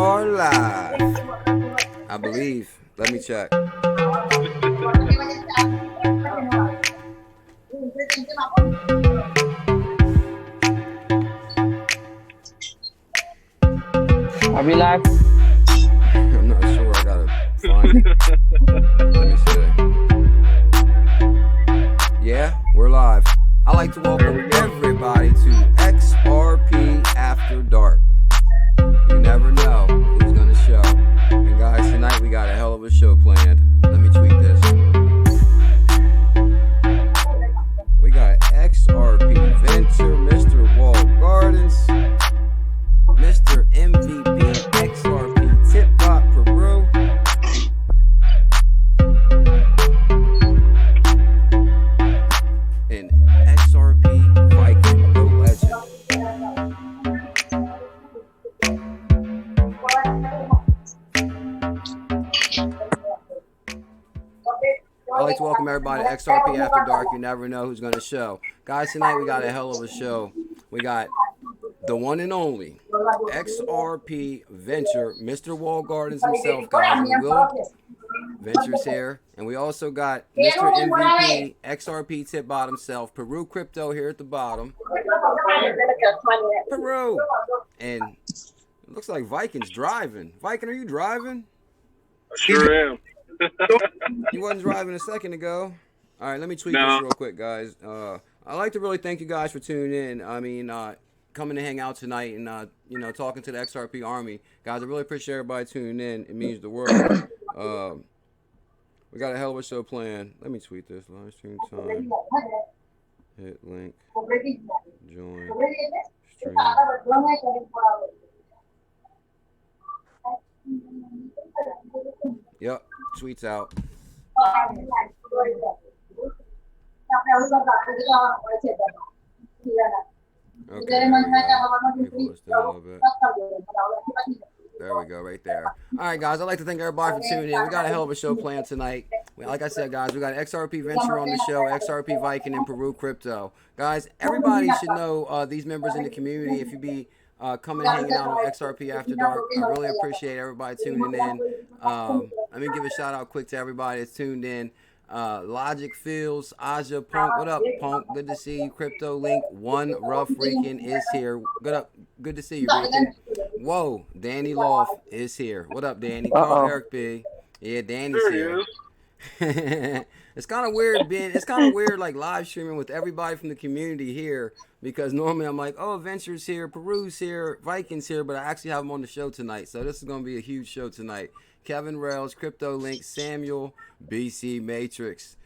are live. I believe. Let me check. Are we live? I'm not sure. I gotta find it. Let me see. Yeah, we're live. I'd like to welcome everybody to XRP After Dark. You never know who's gonna show. And guys, tonight we got a hell of a show planned. Let me tweet this. We got XRP Venture, Mr. Wall Gardens, Mr. MVP, XRP Tipbot Peru, and XRP VIKNG, the legend. I'd like to welcome everybody to XRP After Dark. You never know who's going to show. Guys, tonight we got a hell of a show. We got the one and only XRP Venture, Mr. Wall Gardens himself, guys. And Will Venture's here. And we also got Mr. MVP, XRP Tipbot himself, Peru Crypto here at the bottom. Peru. And it looks like Viking's driving. Viking, are you driving? I sure am. You wasn't driving a second ago. All right, let me tweet this real quick, guys. I'd like to really thank you guys for tuning in. I mean, coming to hang out tonight and, you know, talking to the XRP Army. Guys, I really appreciate everybody tuning in. It means the world. We got a hell of a show planned. Let me tweet this. Live stream time. Hit link. Join. Stream. Yep. Tweets out. Okay. Let me pull this down a little bit. There we go, right there. All right, guys, I'd like to thank everybody for tuning in. We got a hell of a show planned tonight. Like I said, guys, we got XRP Venture on the show, XRP VIKNG, and Peru Crypto. Guys, everybody should know these members in the community. If you be coming and hanging out on XRP After Dark, I really appreciate everybody tuning in. Let me give a shout out quick to everybody that's tuned in. Logic Fields, Aja, Punk, what up, Punk? Good to see you. Crypto Link, One Rough Rican is here. Good to see you, Rican. Whoa, Danny Loft is here. What up, Danny? Carl Eric B. Yeah, Danny's here. It's kind of weird like live streaming with everybody from the community here, because normally I'm like, oh, Venture's here, Peru's here, Viking's here, but I actually have them on the show tonight, so this is going to be a huge show tonight. Kevin Rails, Crypto Link, Samuel, BC Matrix.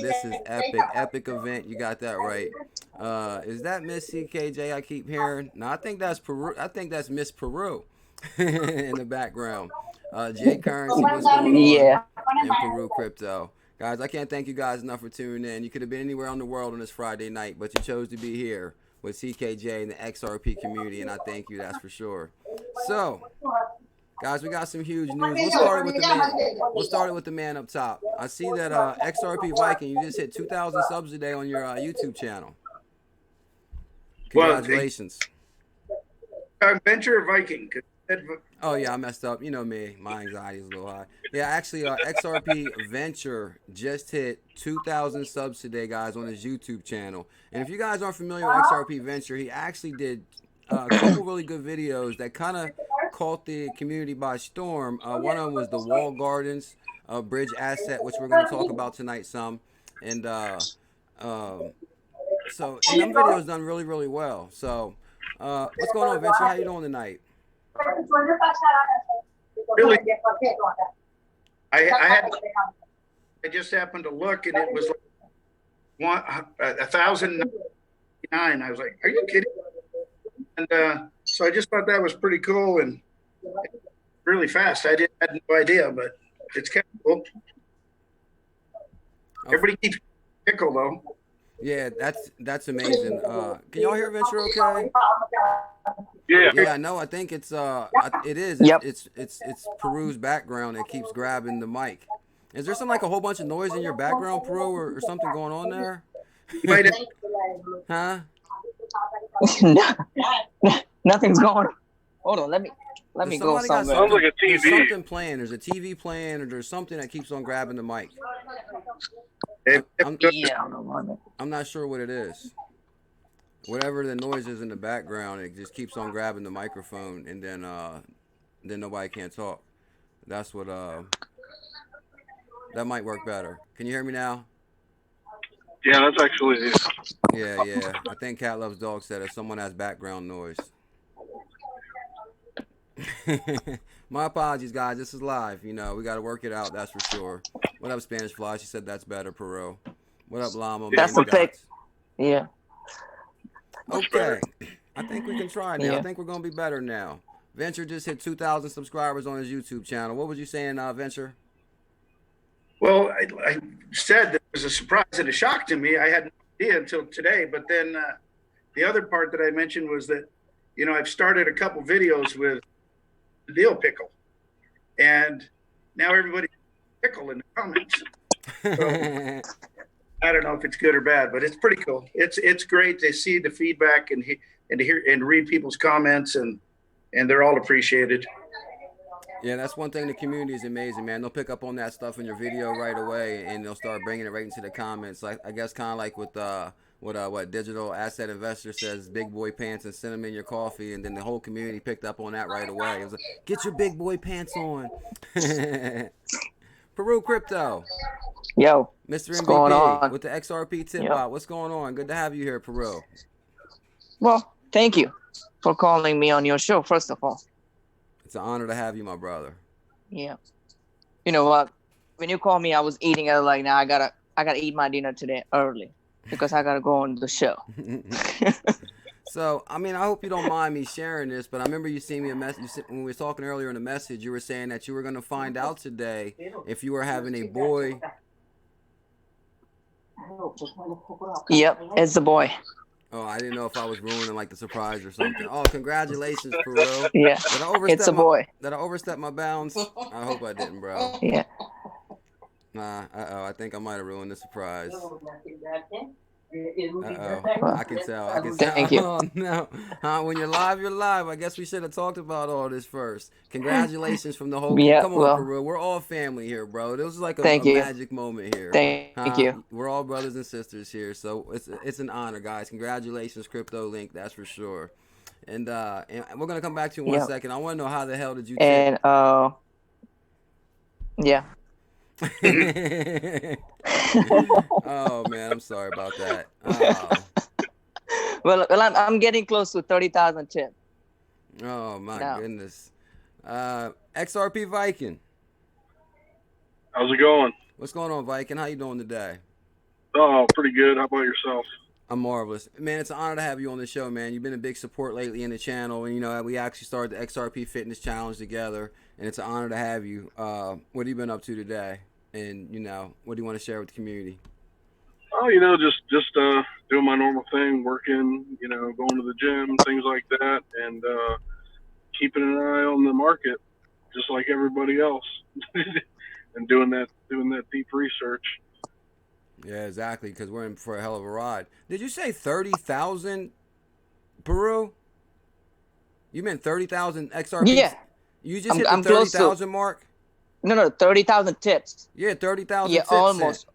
This is epic event. You got that right. Is that Miss CKJ I keep hearing? No, I think that's Peru. I think that's Miss Peru in the background. J Currency, what's going on? Yeah. And Peru Crypto. Guys, I can't thank you guys enough for tuning in. You could have been anywhere on the world on this Friday night, but you chose to be here with CKJ and the XRP community, and I thank you, that's for sure. So, guys, we got some huge news. We'll start with the man up top. I see that XRP VIKNG, you just hit 2,000 subs a day on your YouTube channel. Congratulations. Venture or VIKNG? Oh, yeah, I messed up. You know me. My anxiety is a little high. Yeah, actually, XRP Venture just hit 2,000 subs today, guys, on his YouTube channel. And if you guys aren't familiar with XRP Venture, he actually did a couple really good videos that kind of caught the community by storm. One of them was the Wall Gardens bridge asset, which we're going to talk about tonight some. And so them videos done really, really well. So what's going on, Venture? How you doing tonight? Really? I just happened to look, and it was like 1,099. I was like, are you kidding? And so I just thought that was pretty cool and really fast. I had no idea, but it's kind of cool. Everybody keeps pickle though. Yeah, that's amazing. Can y'all hear Venture okay? Yeah, no, I think it is. Yep. It's Peru's background that keeps grabbing the mic. Is there some like a whole bunch of noise in your background, Peru, or something going on there? Huh? Nothing's going on. Hold on, let me. Let me go Somebody got somewhere. Sounds like a There's TV. something playing. There's a TV playing, or there's something that keeps on grabbing the mic. I'm not sure what it is. Whatever the noise is in the background, it just keeps on grabbing the microphone, and then nobody can talk. That's what that might work better. Can you hear me now? Yeah, that's actually. Yeah. I think Cat Loves Dog said if someone has background noise. My apologies, guys. This is live. You know, we got to work it out. That's for sure. What up, Spanish Fly? She said that's better, Peru. What up, Llama? That's the pick. Yeah. Okay. I think we can try now. Yeah. I think we're going to be better now. Venture just hit 2,000 subscribers on his YouTube channel. What was you saying, Venture? Well, I said that it was a surprise and a shock to me. I had no idea until today. But then the other part that I mentioned was that, you know, I've started a couple videos with the Deal Pickle. And now everybody's pickle in the comments. So, I don't know if it's good or bad, but it's pretty cool. It's great to see the feedback and to hear and read people's comments, and they're all appreciated. Yeah, that's one thing. The community is amazing, man. They'll pick up on that stuff in your video right away, and they'll start bringing it right into the comments. Like I guess kind of like with what Digital Asset Investor says, big boy pants and cinnamon in your coffee, and then the whole community picked up on that right away. It was like, get your big boy pants on. Peru Crypto. Yo, Mr. what's going MVP on? with the XRP tip bot. What's going on? Good to have you here, Peru. Well, thank you for calling me on your show, first of all. It's an honor to have you, my brother. Yeah. You know what? When you called me, I was eating. I was like, nah, I gotta eat my dinner today early because I gotta go on the show. So, I mean, I hope you don't mind me sharing this, but I remember you sent me a message when we were talking earlier in the message. You were saying that you were going to find out today if you were having a boy. Yep, it's the boy. Oh, I didn't know if I was ruining like the surprise or something. Oh, congratulations, Peru. Yeah, it's a boy. Did I overstep my bounds? I hope I didn't, bro. Yeah. Nah, I think I might have ruined the surprise. Well, I can tell. Thank you. Oh, no. When you're live, you're live. I guess we should have talked about all this first. Congratulations from the whole Yeah, Come on, well, Peru. We're all family here, bro. This was like a Thank you. magic moment here. Thank you. We're all brothers and sisters here, so it's an honor, guys. Congratulations, Crypto Link. That's for sure. And we're gonna come back to you in 1 second. I want to know how the hell did you? And yeah. Oh man, I'm sorry about that. Well, I'm getting close to 30,000 tip. Oh my goodness. XRP VIKNG. How's it going? What's going on, VIKNG? How you doing today? Oh, pretty good. How about yourself? I'm marvelous. Man, it's an honor to have you on the show, man. You've been a big support lately in the channel. And, you know, we actually started the XRP Fitness Challenge together. And it's an honor to have you. What have you been up to today? And, you know, what do you want to share with the community? Oh, you know, just doing my normal thing, working, you know, going to the gym, things like that, and keeping an eye on the market, just like everybody else, and doing that deep research. Yeah, exactly, because we're in for a hell of a ride. Did you say 30,000, Peru? You meant 30,000 XRP? Yeah. You just hit the 30,000 mark? No, 30,000 tips. Yeah, 30,000 Yeah, tips. almost.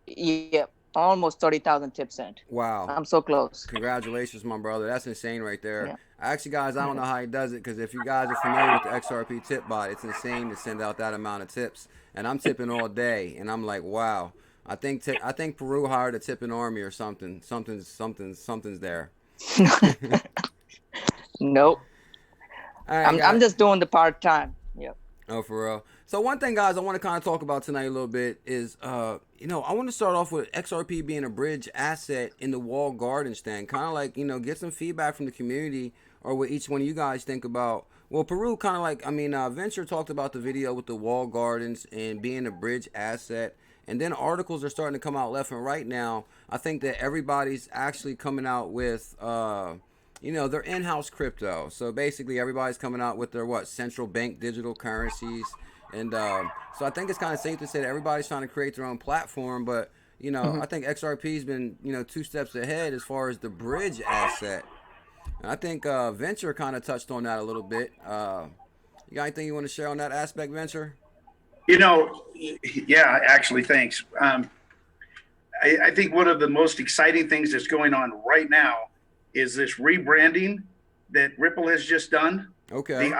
Yeah, almost 30,000 tips sent. Wow. I'm so close. Congratulations, my brother. That's insane right there. Yeah. Actually, guys, I don't know how he does it, because if you guys are familiar with the XRP tip bot, it's insane to send out that amount of tips. And I'm tipping all day, and I'm like, wow. I think Peru hired a tipping army or something. Something's there. Nope. Right, I'm just doing the part time. Yep. Oh, for real. So one thing, guys, I want to kind of talk about tonight a little bit is, you know, I want to start off with XRP being a bridge asset in the walled garden stand. Kind of like, you know, get some feedback from the community or what each one of you guys think about. Well, Peru kind of like, I mean, Venture talked about the video with the walled gardens and being a bridge asset. And then articles are starting to come out left and right now. I think that everybody's actually coming out with, you know, their in-house crypto. So basically everybody's coming out with their, central bank digital currencies. And so I think it's kind of safe to say that everybody's trying to create their own platform. But, you know, I think XRP's been, you know, 2 steps ahead as far as the bridge asset. And I think Venture kind of touched on that a little bit. You got anything you want to share on that aspect, Venture? You know, yeah, actually, thanks. I think one of the most exciting things that's going on right now is this rebranding that Ripple has just done. Okay.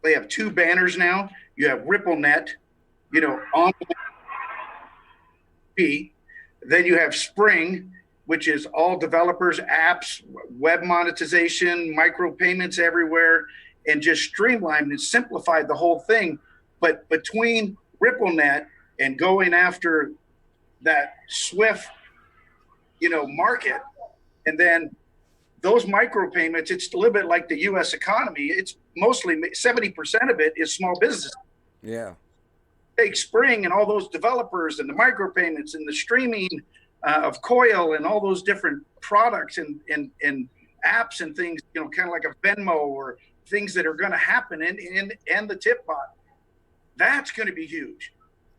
They have two banners now. You have RippleNet, you know, on P. Then you have Spring, which is all developers, apps, web monetization, micropayments everywhere, and just streamlined and simplified the whole thing. But between RippleNet and going after that Swift, you know, market, and then those micropayments, it's a little bit like the U.S. economy. It's mostly 70% of it is small business. Yeah. Take Spring and all those developers and the micropayments and the streaming of Coil and all those different products and apps and things, you know, kind of like a Venmo or things that are going to happen and the tip bot. That's going to be huge.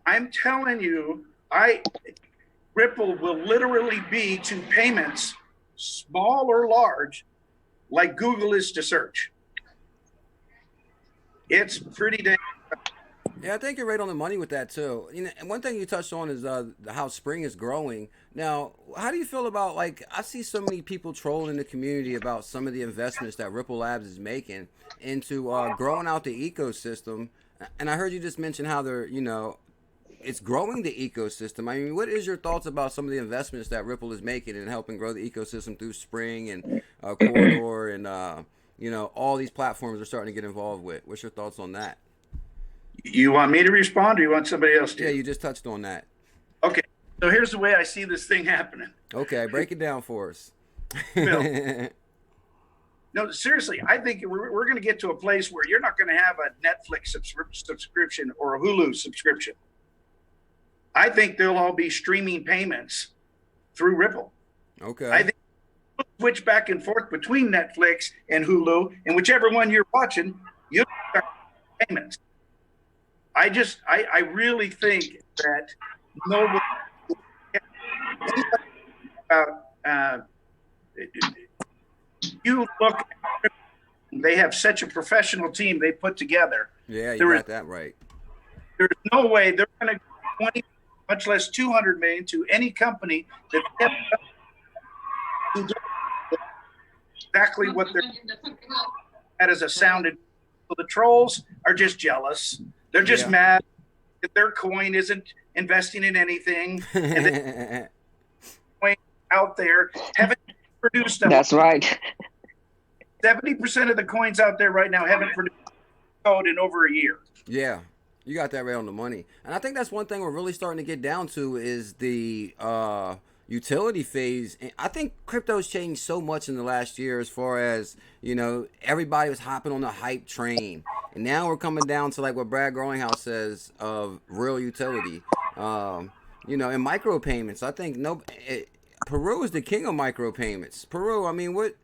I'm telling you, Ripple will literally be to payments, small or large, like Google is to search. It's pretty damn. Yeah, I think you're right on the money with that too. You know, and one thing you touched on is how Spring is growing. Now, how do you feel about, like, I see so many people trolling in the community about some of the investments that Ripple Labs is making into growing out the ecosystem. And I heard you just mention how they're, you know, it's growing the ecosystem. I mean, what is your thoughts about some of the investments that Ripple is making and helping grow the ecosystem through Spring and Corridor and you know, all these platforms are starting to get involved with? What's your thoughts on that? You want me to respond or you want somebody else to? Yeah, you just touched on that. Okay, so here's the way I see this thing happening. Okay, break it down for us. Bill. No, seriously, I think we're going to get to a place where you're not going to have a Netflix subscription or a Hulu subscription. I think they'll all be streaming payments through Ripple. Okay. I think we'll switch back and forth between Netflix and Hulu, and whichever one you're watching, you start payments. I really think that nobody you look at, they have such a professional team they put together. Yeah, you got that right. There's no way they're going to 20, much less 200 million to any company that exactly what they're. That is a sounded. So the trolls are just jealous. They're just mad that their coin isn't investing in anything. And the coin out there haven't produced. That's right. 70% of the coins out there right now haven't produced code in over a year. Yeah, you got that right on the money. And I think that's one thing we're really starting to get down to is the utility phase. And I think crypto's changed so much in the last year as far as, you know, everybody was hopping on the hype train. And now we're coming down to like what Brad Growinghouse says of real utility. You know, and micropayments. I think Peru is the king of micropayments. Peru, I mean, what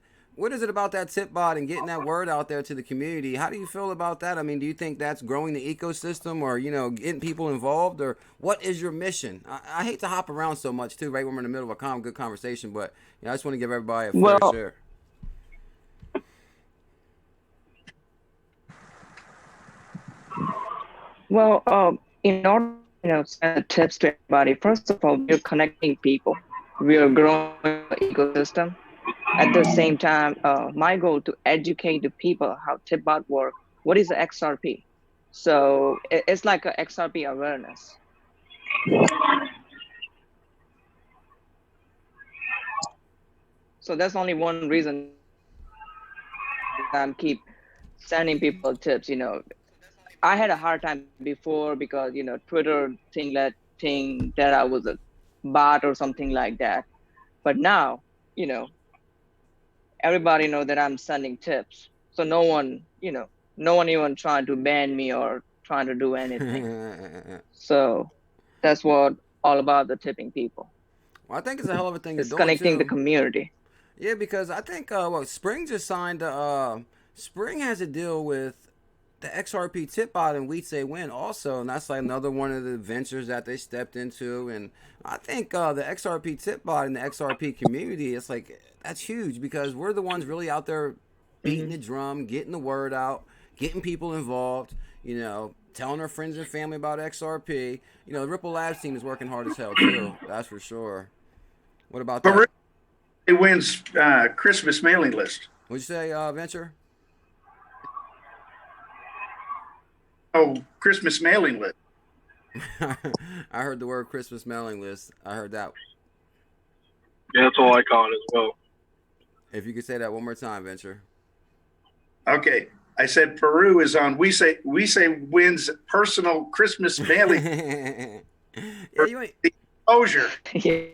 is it about that tip bot and getting that word out there to the community? How do you feel about that? I mean, do you think that's growing the ecosystem or, you know, getting people involved, or what is your mission? I hate to hop around so much too, right when we're in the middle of a good conversation, but you know, I just want to give everybody a fair share. Well, in order, you know, send tips to everybody, first of all, we're connecting people. We are growing the ecosystem. At the same time, my goal to educate the people how tip-bot work. What is the XRP? So it's like a XRP awareness. So that's only one reason I keep sending people tips. You know, I had a hard time before because, you know, Twitter think that I was a bot or something like that. But now, you know, everybody know that I'm sending tips. So no one even trying to ban me or trying to do anything. So that's what all about the tipping people. Well, I think it's a hell of a thing It's to do. connecting the community. Yeah, because I think Spring just signed Spring has a deal with the XRP tip bot and WeSay also, and that's like another one of the ventures that they stepped into. And I think the XRP tip bot and the XRP community, it's like, that's huge because we're the ones really out there beating the drum, getting the word out. getting people involved, you know, telling their friends and family about XRP. You know, the Ripple Labs team is working hard as hell too. That's for sure. What about Peru that? wins Christmas mailing list. What'd you say, Venture? Oh, Christmas mailing list. I heard the word Christmas mailing list. I heard that. Yeah, that's all I caught as well. If you could say that one more time, Venture. Okay. I said Peru is on we say wins personal Christmas mailing. Yeah, you ain't Exposure. Yeah.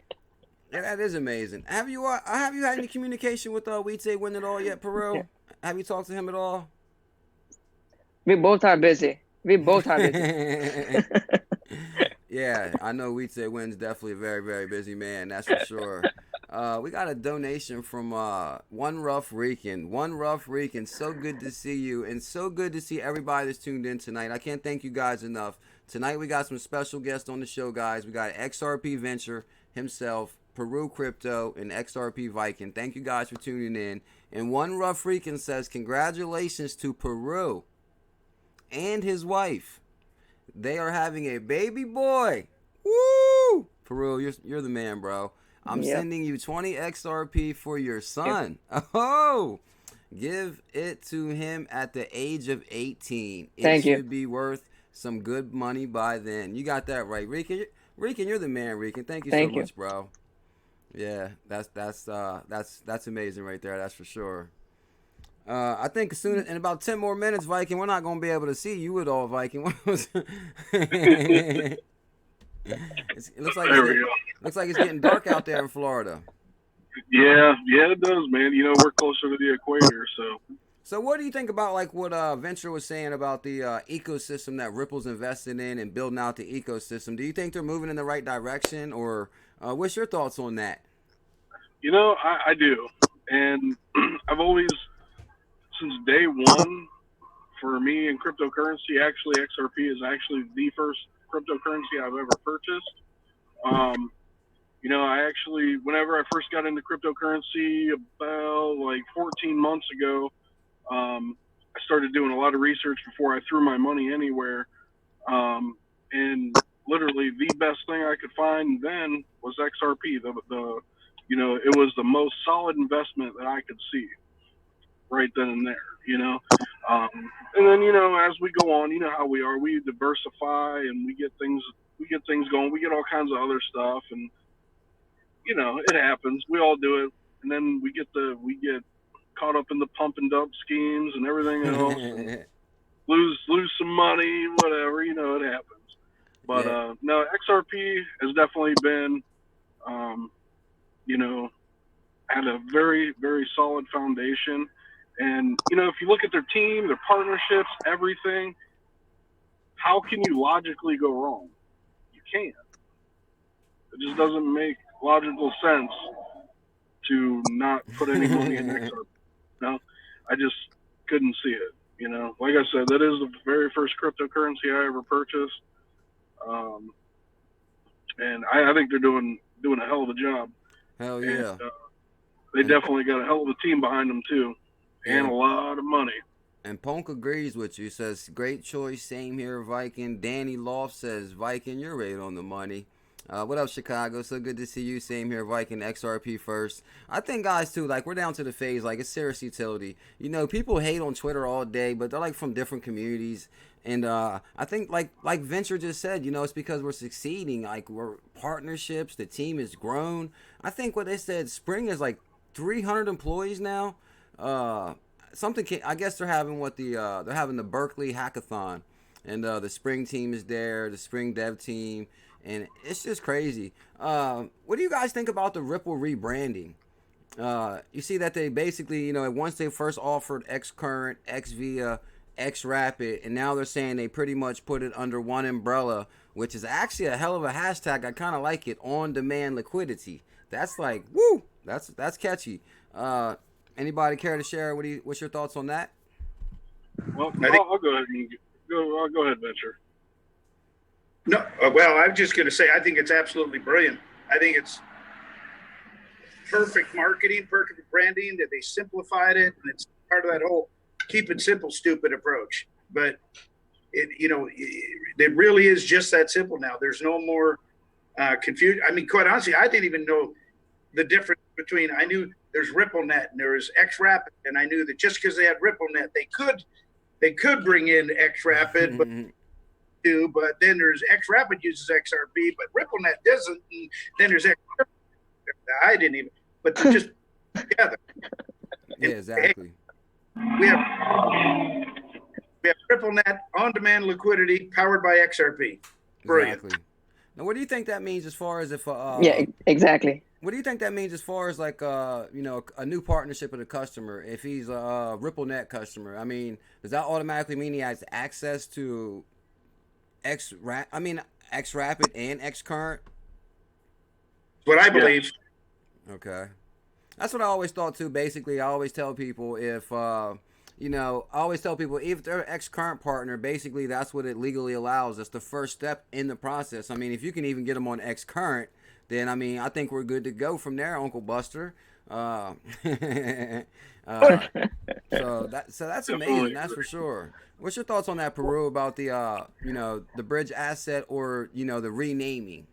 Yeah, that is amazing. Have you had any communication with We Say Win at all yet, Peru? Have you talked to him at all? We both are busy. We both are busy. Yeah, I know We Say Win's definitely a very, very busy man. That's for sure. We got a donation from One Rough Rican. One Rough Rican, so good to see you, and so good to see everybody that's tuned in tonight. I can't thank you guys enough. Tonight we got some special guests on the show, guys. We got XRP Venture himself, Peru Crypto, and XRP VIKNG. Thank you guys for tuning in. And One Rough Rican says, congratulations to Peru and his wife. They are having a baby boy. Woo! Peru, you're the man, bro. I'm sending you 20 XRP for your son. Oh, give it to him at the age of 18. It should be worth some good money by then. You got that right, Rican. Rican, you're the man, Rican. Thank you so much, bro. Yeah, that's amazing right there. That's for sure. I think soon in about 10 more minutes, VIKNG, we're not gonna be able to see you at all, VIKNG. It looks like it's getting dark out there in Florida. Yeah, it does, man. You know, we're closer to the equator, so. So what do you think about like what Venture was saying about the ecosystem that Ripple's invested in and building out the ecosystem? Do you think they're moving in the right direction, or what's your thoughts on that? You know, I do, and I've always, since day one, for me in cryptocurrency, actually XRP is actually the first cryptocurrency I've ever purchased. You know, I actually, whenever I first got into cryptocurrency about like 14 months ago, I started doing a lot of research before I threw my money anywhere. And literally the best thing I could find then was XRP. You know, it was the most solid investment that I could see right then and there, you know. And then, you know, as we go on, you know how we are, we diversify and we get things going, we get all kinds of other stuff, and you know, it happens. We all do it, and then we get caught up in the pump and dump schemes and everything else, and lose some money, whatever. You know, it happens. But no, XRP has definitely been, you know, had a very, very solid foundation. And you know, if you look at their team, their partnerships, everything, how can you logically go wrong? You can't. It just doesn't make logical sense to not put any money in XRP. No, I just couldn't see it. You know, like I said, that is the very first cryptocurrency I ever purchased, and I think they're doing a hell of a job. Hell yeah! And, they definitely got a hell of a team behind them too, and a lot of money. And Punk agrees with you. Says great choice. Same here, VIKNG. Danny Loft says VIKNG, you're right on the money. What up, Chicago? So good to see you. Same here, VIKNG. XRP first. I think, guys, too, like, we're down to the phase, like, it's serious utility. You know, people hate on Twitter all day, but they're, like, from different communities. And I think, like Venture just said, you know, it's because we're succeeding. Like, we're partnerships. The team has grown. I think what they said, Spring is, like, 300 employees now. I guess they're having they're having the Berkeley Hackathon. And the Spring team is there, the Spring dev team. And it's just crazy. What do you guys think about the Ripple rebranding? You see that they basically, you know, once they first offered X Current, X Via, X Rapid, and now they're saying they pretty much put it under one umbrella, which is actually a hell of a hashtag. I kind of like it. On demand liquidity. That's like, woo! That's catchy. Anybody care to share? What's your thoughts on that? Well, I'll go ahead and go ahead, Venture. No, well, I'm just going to say I think it's absolutely brilliant. I think it's perfect marketing, perfect branding, that they simplified it, and it's part of that whole keep it simple, stupid approach. But it really is just that simple now. There's no more confusion. I mean, quite honestly, I didn't even know the difference between. I knew there's RippleNet and there was XRapid, and I knew that just because they had RippleNet, they could bring in XRapid, but then there's XRapid uses XRP, but RippleNet doesn't. And then there's XRP. I didn't even, but they're just together. Yeah, exactly. We have RippleNet on-demand liquidity powered by XRP. Brilliant. Exactly. Now, what do you think that means as far as if? Yeah, exactly. What do you think that means as far as like a new partnership with a customer? If he's a RippleNet customer, I mean, does that automatically mean he has access to XRapid and XCurrent? What I believe. Okay, that's what I always thought too. Basically, I always tell people if if they're an XCurrent partner, basically that's what it legally allows. That's the first step in the process. I mean, if you can even get them on XCurrent, then I mean, I think we're good to go from there, Uncle Buster. So that's amazing. That's for sure. What's your thoughts on that, Peru, about the the bridge asset or the renaming?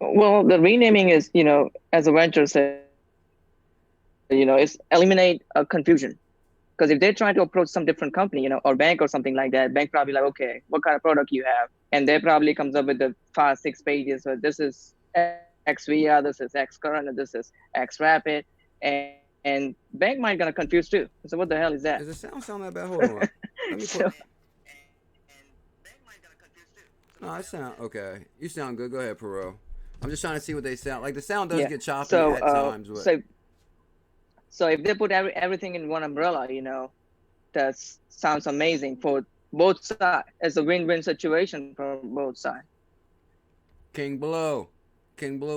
Well, the renaming is as a venture said, it's eliminate confusion. Because if they're trying to approach some different company, or bank or something like that, bank probably like, okay, what kind of product you have? And they probably comes up with the 5-6 pages. So this is XVR, this is XCurrent, and this is XRapid. And bank might gonna confuse too. So what the hell is that? Does it sound that bad? Hold on. Let me put... No, I sound okay. You sound good. Go ahead, Peru. I'm just trying to see what they sound like. The sound does get choppy at times. But... So if they put everything in one umbrella, that sounds amazing for both sides. It's a win-win situation for both sides. King Blue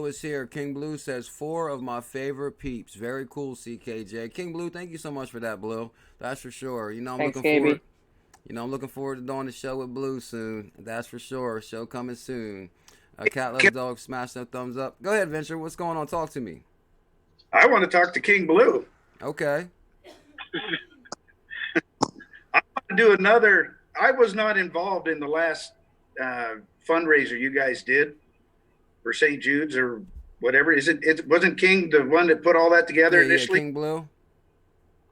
is here. King Blue says 4 of my favorite peeps. Very cool, CKJ. King Blue, thank you so much for that, Blue. That's for sure. I'm Thanks, looking forward. KB. I'm looking forward to doing the show with Blue soon. That's for sure. Show coming soon. Cat Loves Dog, smash that thumbs up. Go ahead, Venture. What's going on? Talk to me. I want to talk to King Blue. Okay. I want to do another. I was not involved in the last fundraiser you guys did for St. Jude's or whatever. It wasn't King the one that put all that together initially? King Blue.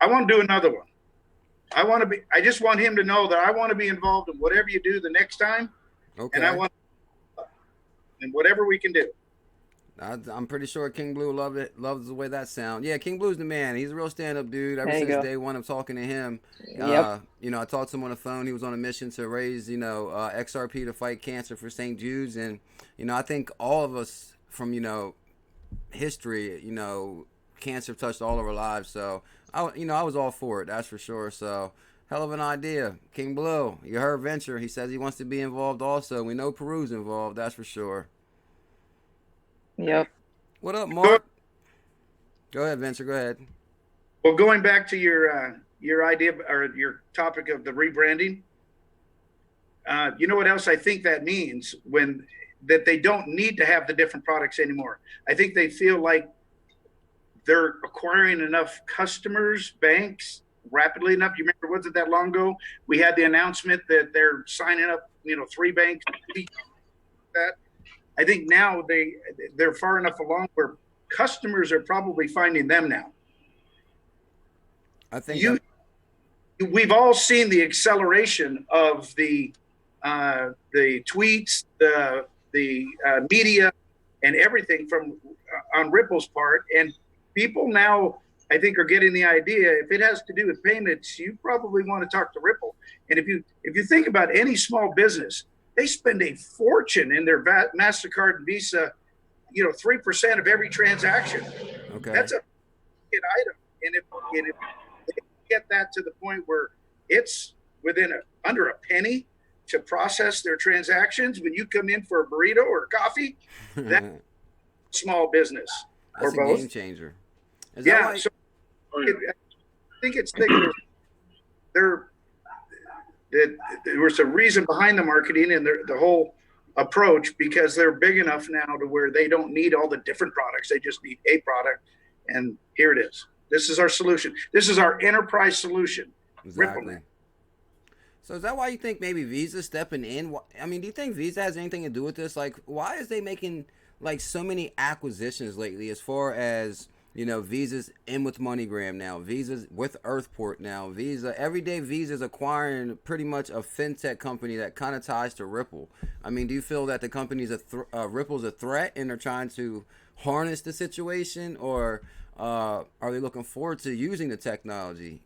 I want to do another one. I just want him to know that I want to be involved in whatever you do the next time. Okay. And I want and whatever we can do. I'm pretty sure King Blue loves the way that sounds. Yeah, King Blue's the man. He's a real stand-up dude. Ever since day one of talking to him, I talked to him on the phone. He was on a mission to raise, XRP to fight cancer for St. Jude's, and I think all of us from history, cancer touched all of our lives. So I was all for it. That's for sure. So hell of an idea, King Blue. You heard Venture. He says he wants to be involved also. We know Peru's involved. That's for sure. Yep. What up, Mark? Go ahead, Venture. Go ahead. Well, going back to your idea or your topic of the rebranding, you know what else I think that means that they don't need to have the different products anymore. I think they feel like they're acquiring enough customers, banks rapidly enough. You remember, wasn't that long ago? We had the announcement that they're signing up, 3 banks. That. I think now they're far enough along where customers are probably finding them now. I think we've all seen the acceleration of the tweets, the media, and everything from on Ripple's part, and people now I think are getting the idea. If it has to do with payments, you probably want to talk to Ripple. And if you think about any small business, they spend a fortune in their MasterCard and Visa, 3% of every transaction. Okay. That's a big item. And if they get that to the point where it's under a penny to process their transactions, when you come in for a burrito or coffee, that's small business. That's or a both. Game changer. Is Yeah. that So I think there was a reason behind the marketing and the whole approach, because they're big enough now to where they don't need all the different products. They just need a product, and here it is. This is our solution. This is our enterprise solution. Exactly. So is that why you think maybe Visa's stepping in? I mean, do you think Visa has anything to do with this? Like, why is they making like so many acquisitions lately? As far as Visa's in with MoneyGram now, Visa's with Earthport now, Visa every day. Visa's acquiring pretty much a fintech company that kind of ties to Ripple. I mean, do you feel that the company's Ripple's a threat and they're trying to harness the situation, or are they looking forward to using the technology?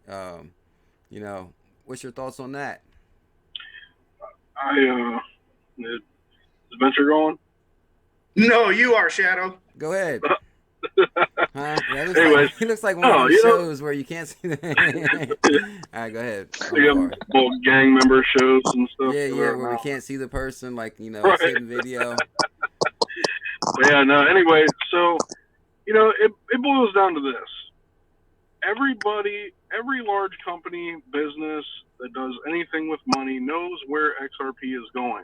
What's your thoughts on that? Is Venture going? No, you are, Shadow. Go ahead. Huh? Anyways, he looks like one of those shows where you can't see the All right, go ahead. Little gang member shows and stuff. Yeah, where we can't see the person, like, right. Hidden video. Yeah, no, anyway, so, it boils down to this. Every large company, business that does anything with money knows where XRP is going.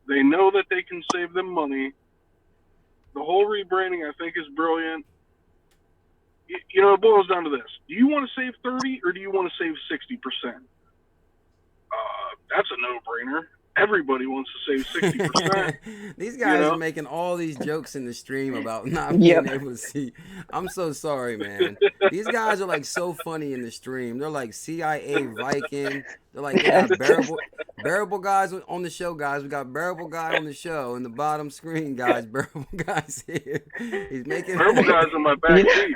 They know that they can save them money. The whole rebranding, I think, is brilliant. It boils down to this. Do you want to save 30 or do you want to save 60%? That's a no-brainer. Everybody wants to save 60%. These guys are making all these jokes in the stream about not being able to see. I'm so sorry, man. These guys are like so funny in the stream. They're like CIA VIKNG. They're like, they got bearable guys on the show, guys. We got bearable guy on the show in the bottom screen, guys. Bearable guys here. He's making bearable guys on my back seat.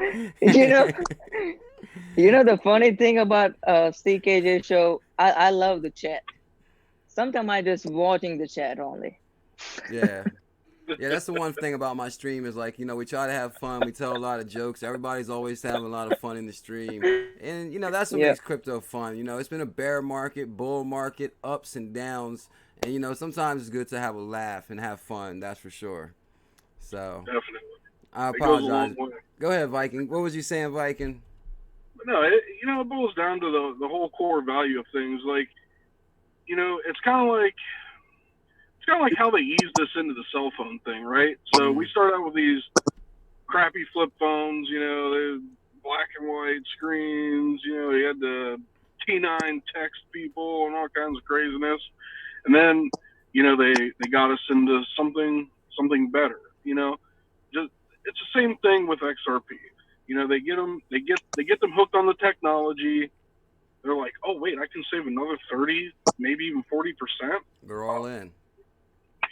The funny thing about CKJ show, I love the chat. Sometimes I just watching the chat only. Yeah, that's the one thing about my stream is like, we try to have fun. We tell a lot of jokes. Everybody's always having a lot of fun in the stream. And, that's what makes crypto fun. It's been a bear market, bull market, ups and downs. And, sometimes it's good to have a laugh and have fun. That's for sure. So definitely. I apologize. Go ahead, VIKNG. What was you saying, VIKNG? No, it boils down to the whole core value of things. Like, it's kind of like how they eased us into the cell phone thing, right? So we started out with these crappy flip phones, the black and white screens, you had the T9 text people and all kinds of craziness. And then, they got us into something better, Just it's the same thing with XRP. They get them hooked on the technology. They're like, oh wait, I can save another 30, maybe even 40%. They're all in.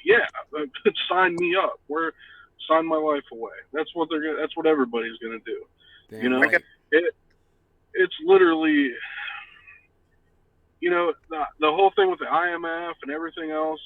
Yeah, sign me up. Sign my life away. That's what That's what everybody's gonna do. Damn right. It's literally, the whole thing with the IMF and everything else.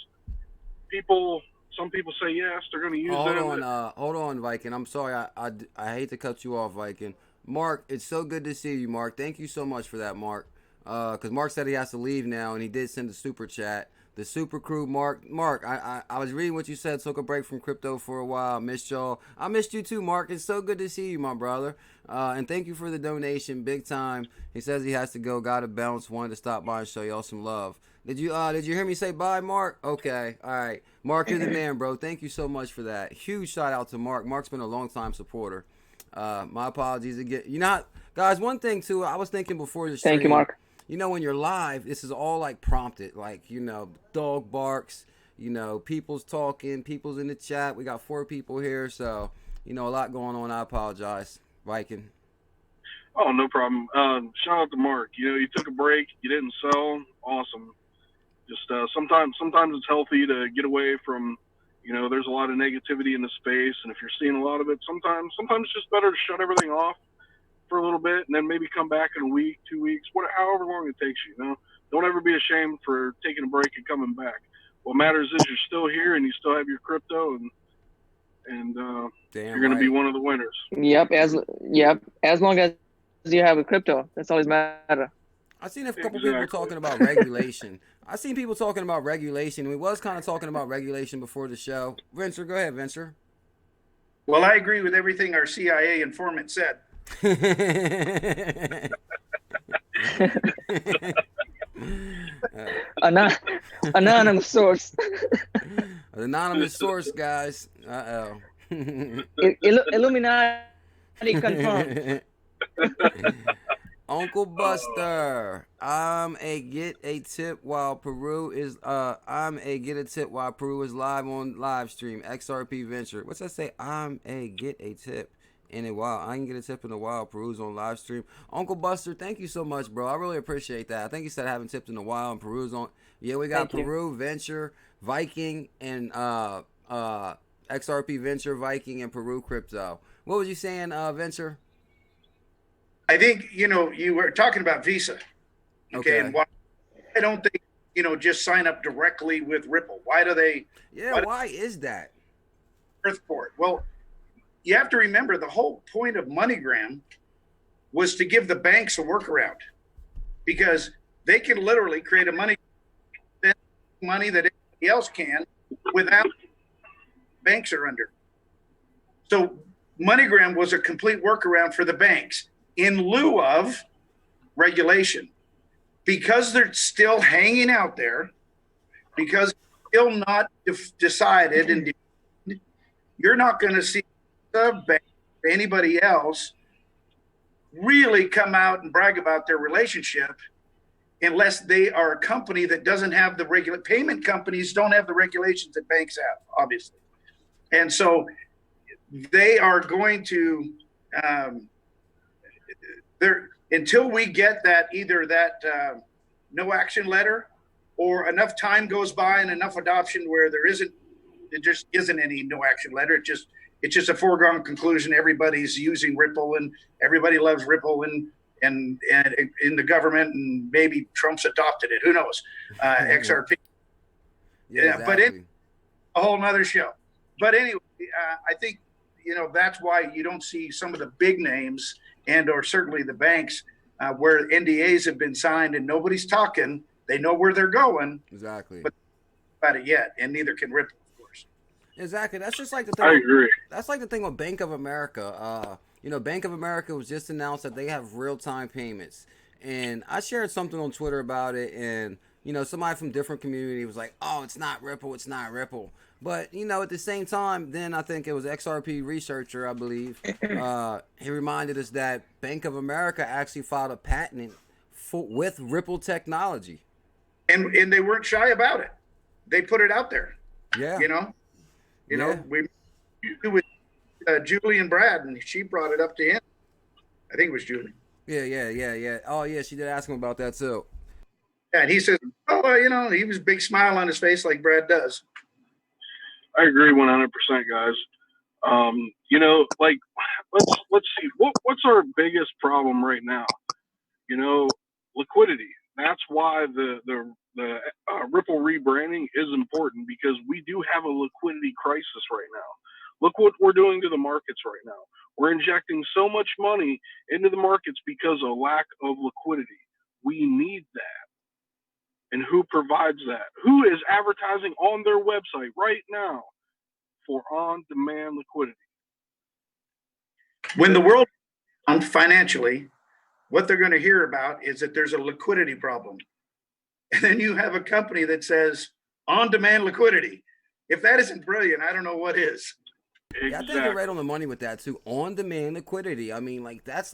Some people say yes, they're gonna use hold on, VIKNG. I'm sorry, I hate to cut you off, VIKNG. Mark, it's so good to see you, Mark. Thank you so much for that, Mark. Because Mark said he has to leave now, and he did send a super chat. The super crew, Mark, I was reading what you said. Took a break from crypto for a while. Missed y'all. I missed you too, Mark. It's so good to see you, my brother. And thank you for the donation, big time. He says he has to go. Got to bounce. Wanted to stop by and show y'all some love. Did you hear me say bye, Mark? Okay, all right. Mark, you're the man, bro. Thank you so much for that. Huge shout out to Mark. Mark's been a long time supporter. My apologies again. Guys, one thing too, I was thinking before the stream. Thank you, Mark. When you're live, this is all like prompted, like, dog barks, people's talking, people's in the chat. We got 4 people here, so, a lot going on. I apologize. VIKNG. Oh, no problem. Shout out to Mark. You took a break. You didn't sell. Awesome. Just sometimes it's healthy to get away from, there's a lot of negativity in the space, and if you're seeing a lot of it, sometimes it's just better to shut everything off for a little bit and then maybe come back in a week, 2 weeks, however long it takes you. Don't ever be ashamed for taking a break and coming back. What matters is you're still here and you still have your crypto, and you're going to be one of the winners. Yep. As long as you have a crypto, that's always matter. I've seen a couple people talking about regulation. We was kind of talking about regulation before the show. Venture, go ahead, Venture. Well, I agree with everything our CIA informant said. Anonymous source. Anonymous source, guys. Illuminati confirmed. Uncle Buster, I'm a get a tip while Peru is live on live stream. XRP Venture. What's that say? I'm a get a tip in a while. I can get a tip in a while. Peru's on live stream. Uncle Buster, thank you so much, bro. I really appreciate that. I think you said I haven't tipped in a while, and Peru's on. Yeah, we got Peru, Venture, VIKNG, and XRP Venture, VIKNG, and Peru Crypto. What was you saying, Venture? I think, you were talking about Visa. Okay. And why, I don't think, just sign up directly with Ripple. Why do they? Yeah. Why is that? Earthport. Well, you have to remember the whole point of MoneyGram was to give the banks a workaround, because they can literally create a money that anybody else can without banks are under. So MoneyGram was a complete workaround for the banks in lieu of regulation, because they're still hanging out there, because still not decided, and you're not going to see the bank or anybody else really come out and brag about their relationship unless they are a company that doesn't have the payment companies don't have the regulations that banks have, obviously. And so they are going to until we get either that no action letter, or enough time goes by and enough adoption where there just isn't any no action letter. It's just a foregone conclusion. Everybody's using Ripple, and everybody loves Ripple, and in the government, and maybe Trump's adopted it. Who knows? XRP. Yeah, exactly. But it's a whole nother show. But anyway, I think that's why you don't see some of the big names or certainly the banks where NDAs have been signed and nobody's talking. They know where they're going. Exactly. But about it yet, and neither can Ripple, of course. Exactly. That's just like the thing. I agree. That's like the thing with Bank of America. Bank of America was just announced that they have real-time payments. And I shared something on Twitter about it, and, somebody from different community was like, oh, it's not Ripple, it's not Ripple. But, at the same time, then I think it was XRP researcher, I believe, he reminded us that Bank of America actually filed a patent with Ripple technology. And they weren't shy about it. They put it out there. Yeah. We with Julie and Brad, and she brought it up to him. I think it was Julie. Yeah. Oh, yeah, she did ask him about that, too. Yeah, and he says, he was a big smile on his face like Brad does. I agree 100%, guys. Let's see. What's our biggest problem right now? Liquidity. That's why the Ripple rebranding is important, because we do have a liquidity crisis right now. Look what we're doing to the markets right now. We're injecting so much money into the markets because of lack of liquidity. We need that. And who provides that? Who is advertising on their website right now for on-demand liquidity? When the world financially, what they're going to hear about is that there's a liquidity problem. And then you have a company that says on-demand liquidity. If that isn't brilliant, I don't know what is. Exactly. Yeah, I think you're right on the money with that too. On-demand liquidity. I mean, that's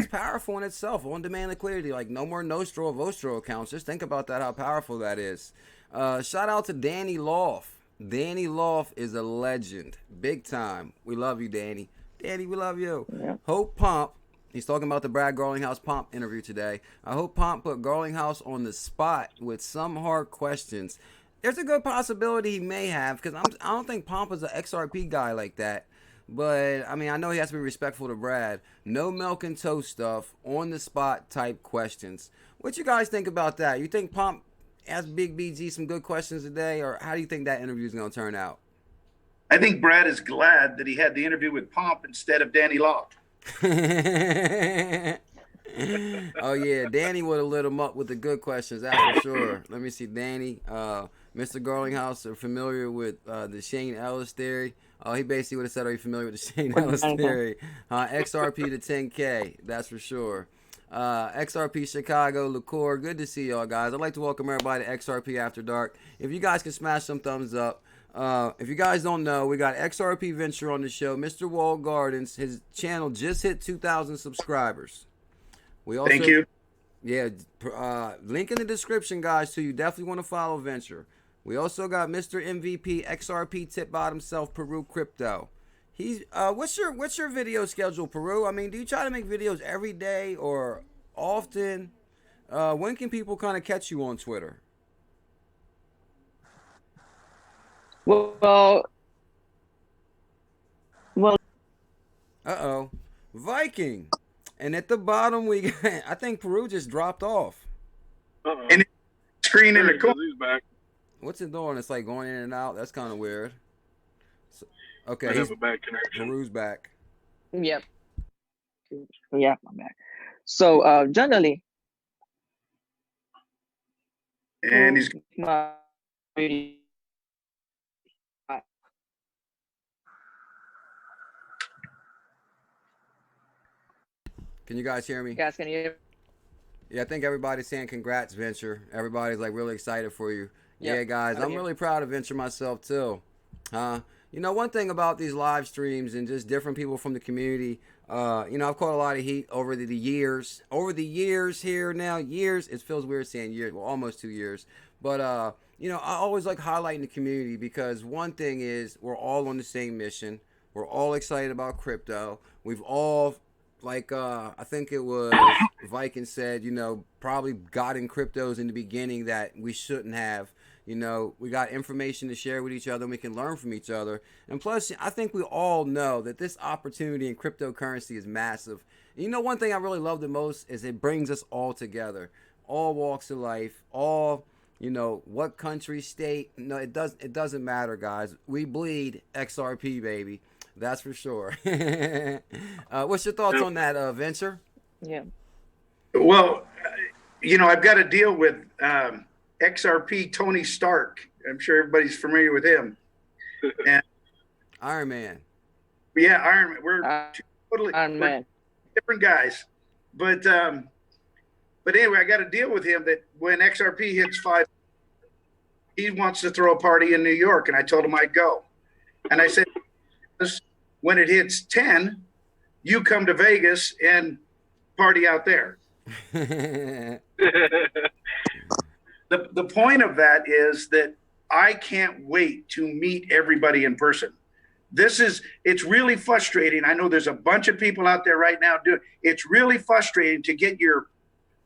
powerful in itself. On-demand liquidity, like no more Nostro or Vostro accounts. Just think about that, how powerful that is. Shout out to Danny Loft. Danny Loft is a legend, big time. We love you, Danny. Danny, we love you. Yeah. Hope Pomp. He's talking about the Brad Garlinghouse Pomp interview today. I hope Pomp put Garlinghouse on the spot with some hard questions. There's a good possibility he may have, because I don't think Pomp is an XRP guy like that. But, I mean, I know he has to be respectful to Brad. No milk and toast stuff, on the spot type questions. What you guys think about that? You think Pomp asked Big BG some good questions today, or how do you think that interview is going to turn out? I think Brad is glad that he had the interview with Pomp instead of Danny Loft. Oh, yeah, Danny would have lit him up with the good questions, that's for sure. Let me see, Danny. Mr. Garlinghouse are familiar with the Shane Ellis theory. He basically would have said, are you familiar with the Shane Ellis theory? XRP to 10K, that's for sure. XRP Chicago, Liqueur, good to see y'all, guys. I'd like to welcome everybody to XRP After Dark. If you guys can smash some thumbs up. If you guys don't know, we got XRP Venture on the show. Mr. Walled Gardens, his channel just hit 2,000 subscribers. We also, Thank you. Yeah, link in the description, guys, so you definitely want to follow Venture. We also got Mr. MVP XRP tip bottom self Peru Crypto. He's what's your video schedule, Peru? I mean, do you try to make videos every day or often? When can people kind of catch you on Twitter? Well, VIKNG. And at the bottom we got, I think Peru just dropped off. And screen in the corner. He's back. What's it doing? It's like going in and out. That's kind of weird. So, okay, I have a bad connection. Peru's back. yep. Yeah, I'm back. So generally, And he's my Can you guys hear me? guys can you hear? Yeah, I think everybody's saying congrats, Venture. Everybody's like really excited for you. Yep. Yeah, guys, I'm really proud of Venture myself too. You know, one thing about these live streams and just different people from the community, you know, I've caught a lot of heat over the years. Over the years here now, years, it feels weird saying years, well, almost 2 years. But, you know, I always like highlighting the community because one thing is we're all on the same mission. We're all excited about crypto. We've all, like, I think it was VIKNG said, you know, probably got in cryptos in the beginning that we shouldn't have. You know, we got information to share with each other and we can learn from each other. And plus, I think we all know that this opportunity in cryptocurrency is massive. And you know, one thing I really love the most is it brings us all together. All walks of life, all, you know, what country, state. No, it doesn't matter, guys. We bleed XRP, baby. That's for sure. What's your thoughts on that, Venture? Yeah. Well, you know, I've got to deal with XRP Tony Stark. I'm sure everybody's familiar with him. And Iron Man. yeah, Iron Man. We're totally Iron Man. different guys. But anyway, I got to deal with him that when XRP hits 5, he wants to throw a party in New York, and I told him I'd go. And I said, when it hits 10, you come to Vegas and party out there. The point of that is that I can't wait to meet everybody in person. It's really frustrating. I know there's a bunch of people out there right now doing. It's really frustrating to get your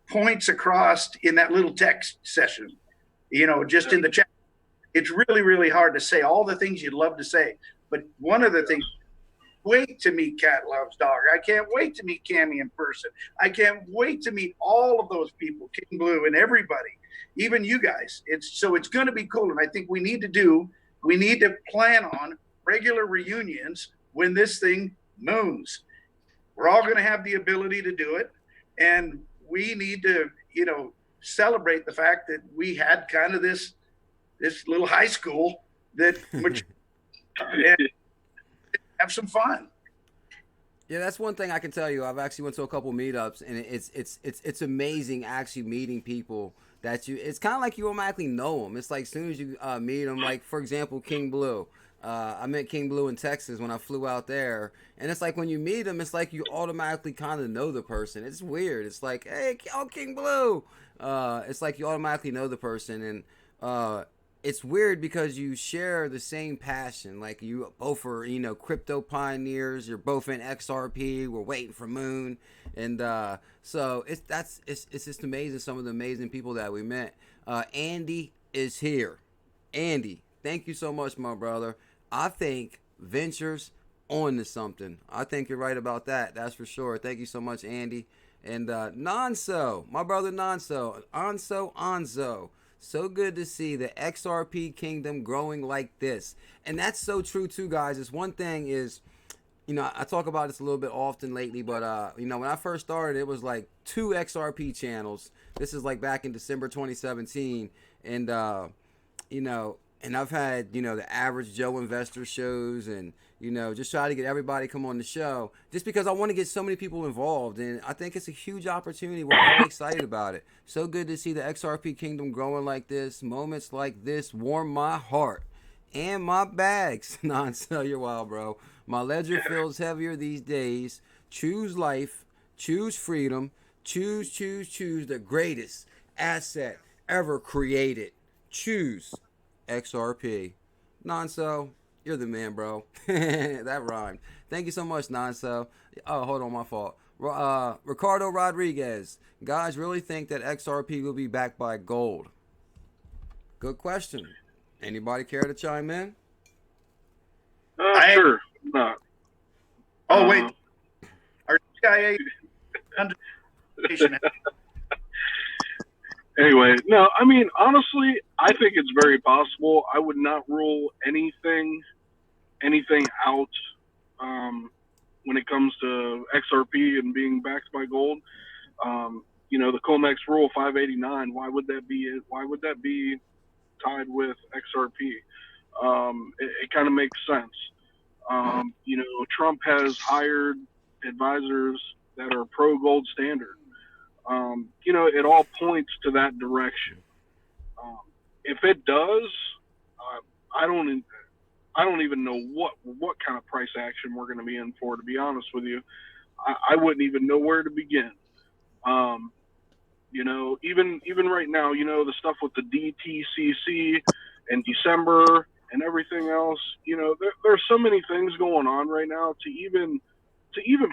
points across in that little text session, you know, just in the chat. It's really, really hard to say all the things you'd love to say. But one of the things, wait to meet Cat Loves Dog. I can't wait to meet Cammy in person. I can't wait to meet all of those people, King Blue and everybody, even you guys. It's going to be cool. And I think we need to plan on regular reunions when this thing moons. We're all going to have the ability to do it. And we need to, you know, celebrate the fact that we had kind of this little high school that have some fun. Yeah, that's one thing I can tell you. I've actually went to a couple meetups, and it's amazing actually meeting people that it's kind of like you automatically know them. It's like as soon as you meet them, like for example, King Blue. I met King Blue in Texas when I flew out there, and it's like when you meet him, it's like you automatically kind of know the person. It's weird. It's like, hey, King Blue. It's like you automatically know the person, and it's weird because you share the same passion. Like you both are, you know, crypto pioneers. You're both in XRP. We're waiting for Moon, and so it's just amazing. Some of the amazing people that we met. Andy is here. Andy, thank you so much, my brother. I think Venture's on to something. I think you're right about that. That's for sure. Thank you so much, Andy. And Nonso, my brother Nonso, Onzo. So good to see the XRP kingdom growing like this. And that's so true too, guys. It's one thing is, you know, I talk about this a little bit often lately, but you know, when I first started, it was like 2 XRP channels. This is like back in December 2017. And you know, and I've had, you know, the average Joe investor shows and, you know, just try to get everybody come on the show just because I want to get so many people involved. And I think it's a huge opportunity. We're all excited about it. So good to see the XRP kingdom growing like this. Moments like this warm my heart and my bags. Non-sell your wild, bro. My ledger feels heavier these days. Choose life. Choose freedom. Choose, choose, choose the greatest asset ever created. Choose XRP. Nonso, you're the man, bro. That rhymed. Thank you so much, Nonso. Oh, hold on, my fault. Ricardo Rodriguez. Guys really think that XRP will be backed by gold? Good question. Anybody care to chime in? Sure. No. Oh, wait. Our CIA Anyway, no, I mean, honestly, I think it's very possible. I would not rule anything out when it comes to XRP and being backed by gold. The COMEX rule 589. Why would that be? Why would that be tied with XRP? It kind of makes sense. Trump has hired advisors that are pro gold standard. It all points to that direction. If it does, I don't even know what kind of price action we're going to be in for. To be honest with you, I wouldn't even know where to begin. Even right now, the stuff with the DTCC in December and everything else. There's so many things going on right now to even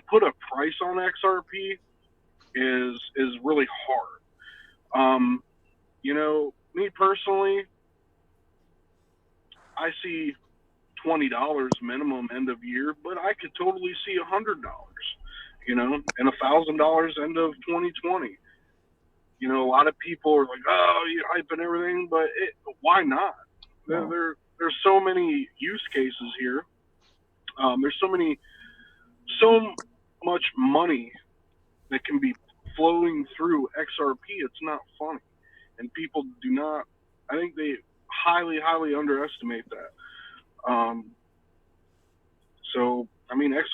put a price on XRP is really hard. Me personally, I see $20 minimum end of year, but I could totally see $100, and $1,000 end of 2020. A lot of people are like, oh, you're hyping everything, but why not? There's so many use cases here. There's so much money that can be flowing through XRP. It's not funny. And people do not, I think they highly, highly underestimate that.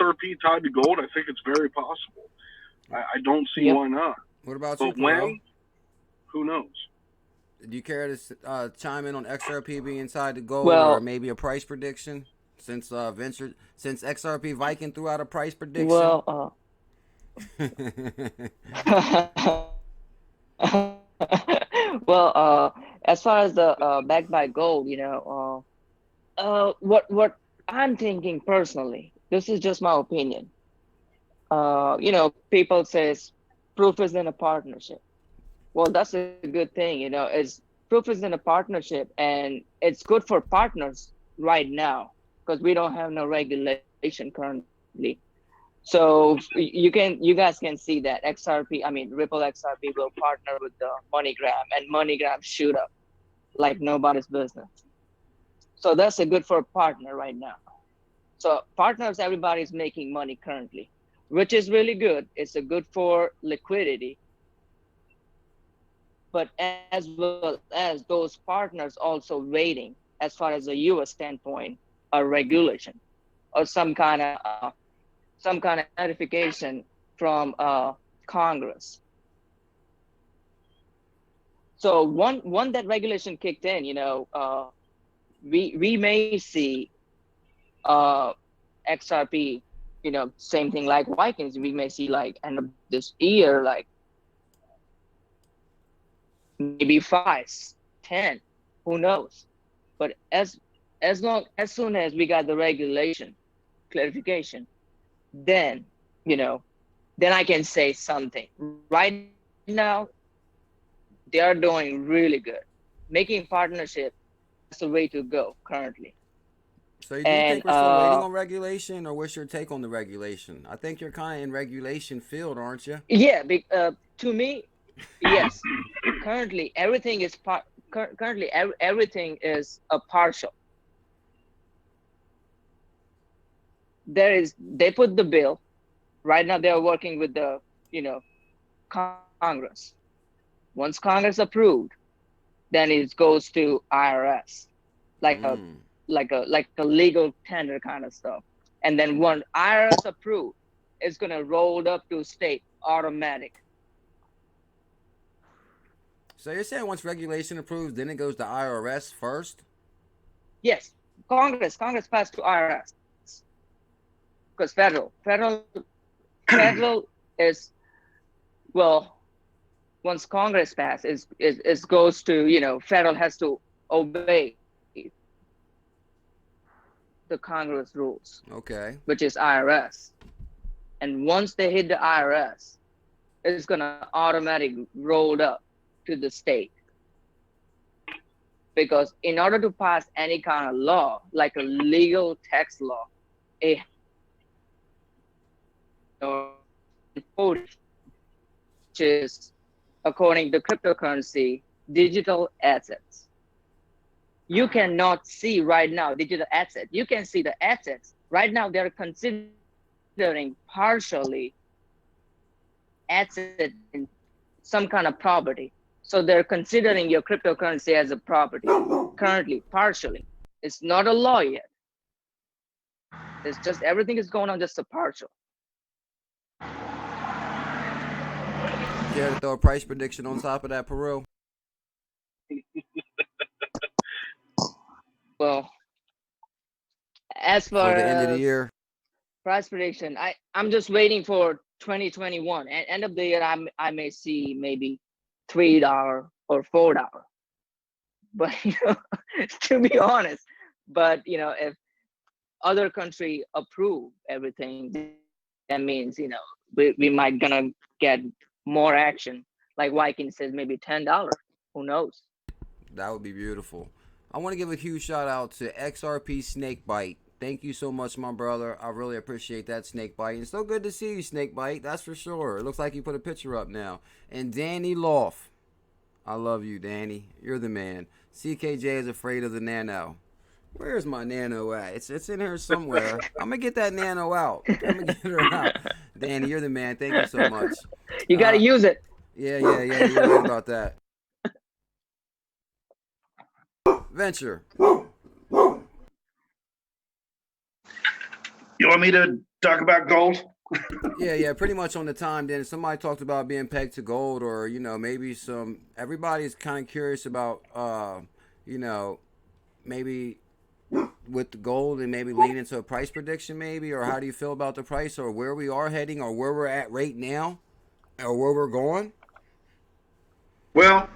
XRP tied to gold, I think it's very possible. I don't see why not. What about but you, when? Who knows? Do you care to chime in on XRP being tied to gold, Well, or maybe a price prediction? Since XRP VIKNG threw out a price prediction. well, as far as the backed by gold, what I'm thinking personally, this is just my opinion. People says proof is in a partnership. Well, that's a good thing, is proof is in a partnership, and it's good for partners right now because we don't have no regulation currently. So you guys can see that Ripple XRP will partner with the MoneyGram, and MoneyGram shoot up like nobody's business. So that's a good for a partner right now. So partners, everybody's making money currently, which is really good. It's a good for liquidity. But as well as those partners also waiting, as far as a U.S. standpoint, a regulation or some kind of notification from Congress. So one that regulation kicked in, we may see XRP, same thing like VIKNG. We may see like end of this year, like maybe 5, 10, who knows? But as soon as we got the regulation clarification, then I can say something. Right now, they are doing really good. Making partnership is the way to go currently. So do you think we're still waiting on regulation, or what's your take on the regulation? I think you're kind of in regulation field, aren't you? Yeah, to me, yes. Currently, everything is everything is a partial. They put the bill. Right now, they are working with the Congress. Once Congress approved, then it goes to IRS, like a legal tender kind of stuff. And then when IRS approved, it's gonna roll up to state automatic. So you're saying once regulation approves, then it goes to IRS first? Yes, Congress passed to IRS because federal is Well, once Congress passes, it goes to, you know, federal has to obey the Congress rules, Okay. which is IRS. And once they hit the IRS, it's gonna automatically roll up to the state. Because in order to pass any kind of law, like a legal tax law, it which is, according to cryptocurrency, digital assets. You cannot see right now digital assets. You can see the assets. Right now, they're considering partially asset in some kind of property. So they're considering your cryptocurrency as a property currently, partially. It's not a law yet. It's just everything is going on just a partial. Care to throw a price prediction on top of that, Peru? Well, as For far the end of the as year? price prediction, I'm just waiting for 2021. At end of the year, I may see maybe $3 or $4. But you know, to be honest, but you know, if other country approve everything, that means, you know, we might gonna get more action. Like VIKNG says, maybe $10. Who knows? That would be beautiful. I want to give a huge shout out to XRP Snakebite. Thank you so much, my brother. I really appreciate that, Snakebite. It's so good to see you, Snakebite. That's for sure. It looks like you put a picture up now. And Danny Loft. I love you, Danny. You're the man. CKJ is afraid of the nano. Where's my nano at? It's in here somewhere. I'm going to get that nano out. I'm going to get her out. Danny, you're the man. Thank you so much. You gotta use it. Yeah. You're right about that. Venture. You want me to talk about gold? Yeah, pretty much on the time. Then somebody talked about being pegged to gold, or you know, maybe everybody's kind of curious about you know, maybe with the gold and maybe lean into a price prediction, maybe, or how do you feel about the price, or where we are heading, or where we're at right now, or where we're going? Well,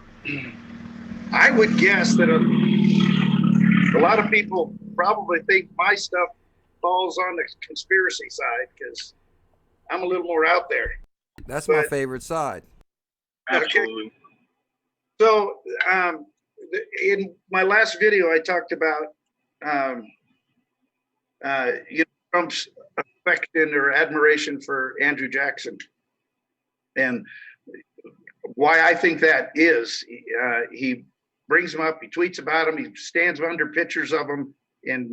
I would guess that a lot of people probably think my stuff falls on the conspiracy side because I'm a little more out there. That's my favorite side. Absolutely. Okay. So in my last video, I talked about you know, Trump's affection or admiration for Andrew Jackson, and why I think that is. He brings him up, he tweets about him, he stands under pictures of him in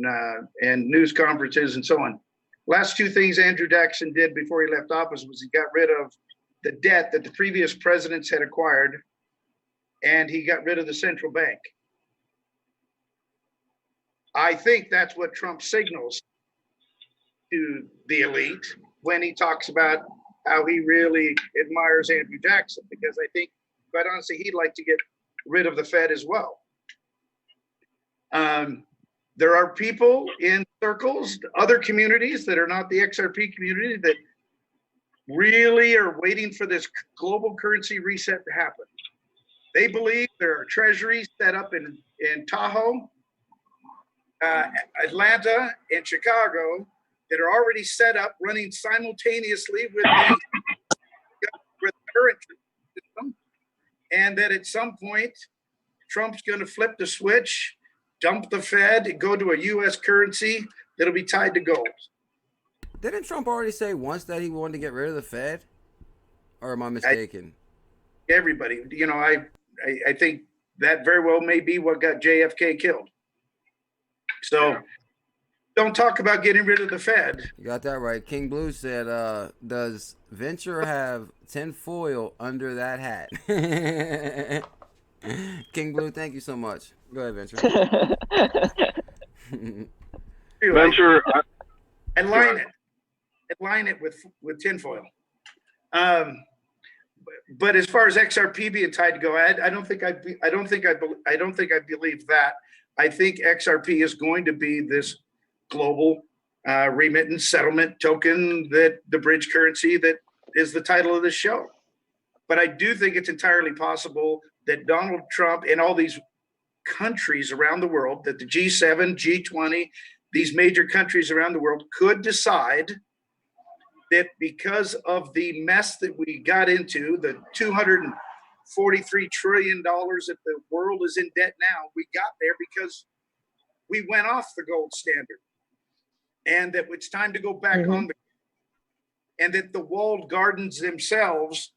news conferences and so on. Last two things Andrew Jackson did before he left office was he got rid of the debt that the previous presidents had acquired, and he got rid of the central bank. I think that's what Trump signals to the elite when he talks about how he really admires Andrew Jackson, because I think, quite honestly, he'd like to get rid of the Fed as well. There are people in circles, other communities that are not the XRP community, that really are waiting for this global currency reset to happen. They believe there are treasuries set up in Tahoe, Atlanta, and Chicago that are already set up, running simultaneously with the current system, and that at some point Trump's going to flip the switch, dump the Fed, and go to a U.S. currency that'll be tied to gold. Didn't Trump already say once that he wanted to get rid of the Fed? Or am I mistaken? Everybody, you know, I think that very well may be what got JFK killed. So don't talk about getting rid of the Fed. You got that right. King Blue said, does Venture have tinfoil under that hat? King Blue, thank you so much. Go ahead, Venture. Venture. And line it with tinfoil. But as far as XRP being tied to go, I don't think I believe that. I think XRP is going to be this global remittance settlement token, that the bridge currency that is the title of this show. But I do think it's entirely possible that Donald Trump and all these countries around the world, that the G7, G20, these major countries around the world could decide that because of the mess that we got into, the $243 trillion that the world is in debt now, we got there because we went off the gold standard, and that it's time to go back on the, and that the walled gardens themselves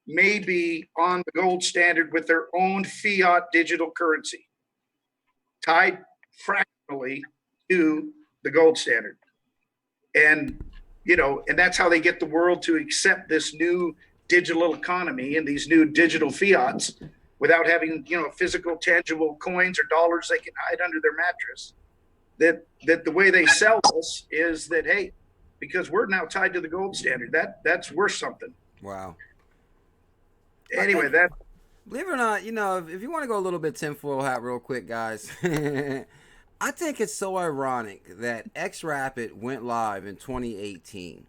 may be on the gold standard with their own fiat digital currency tied fractionally to the gold standard. And, and that's how they get the world to accept this new digital economy and these new digital fiats without having, physical, tangible coins or dollars they can hide under their mattress. That the way they sell us is that, hey, because we're now tied to the gold standard, that's worth something. Wow. Anyway, believe it or not, if you want to go a little bit tinfoil hat real quick, guys, I think it's so ironic that XRapid went live in 2018.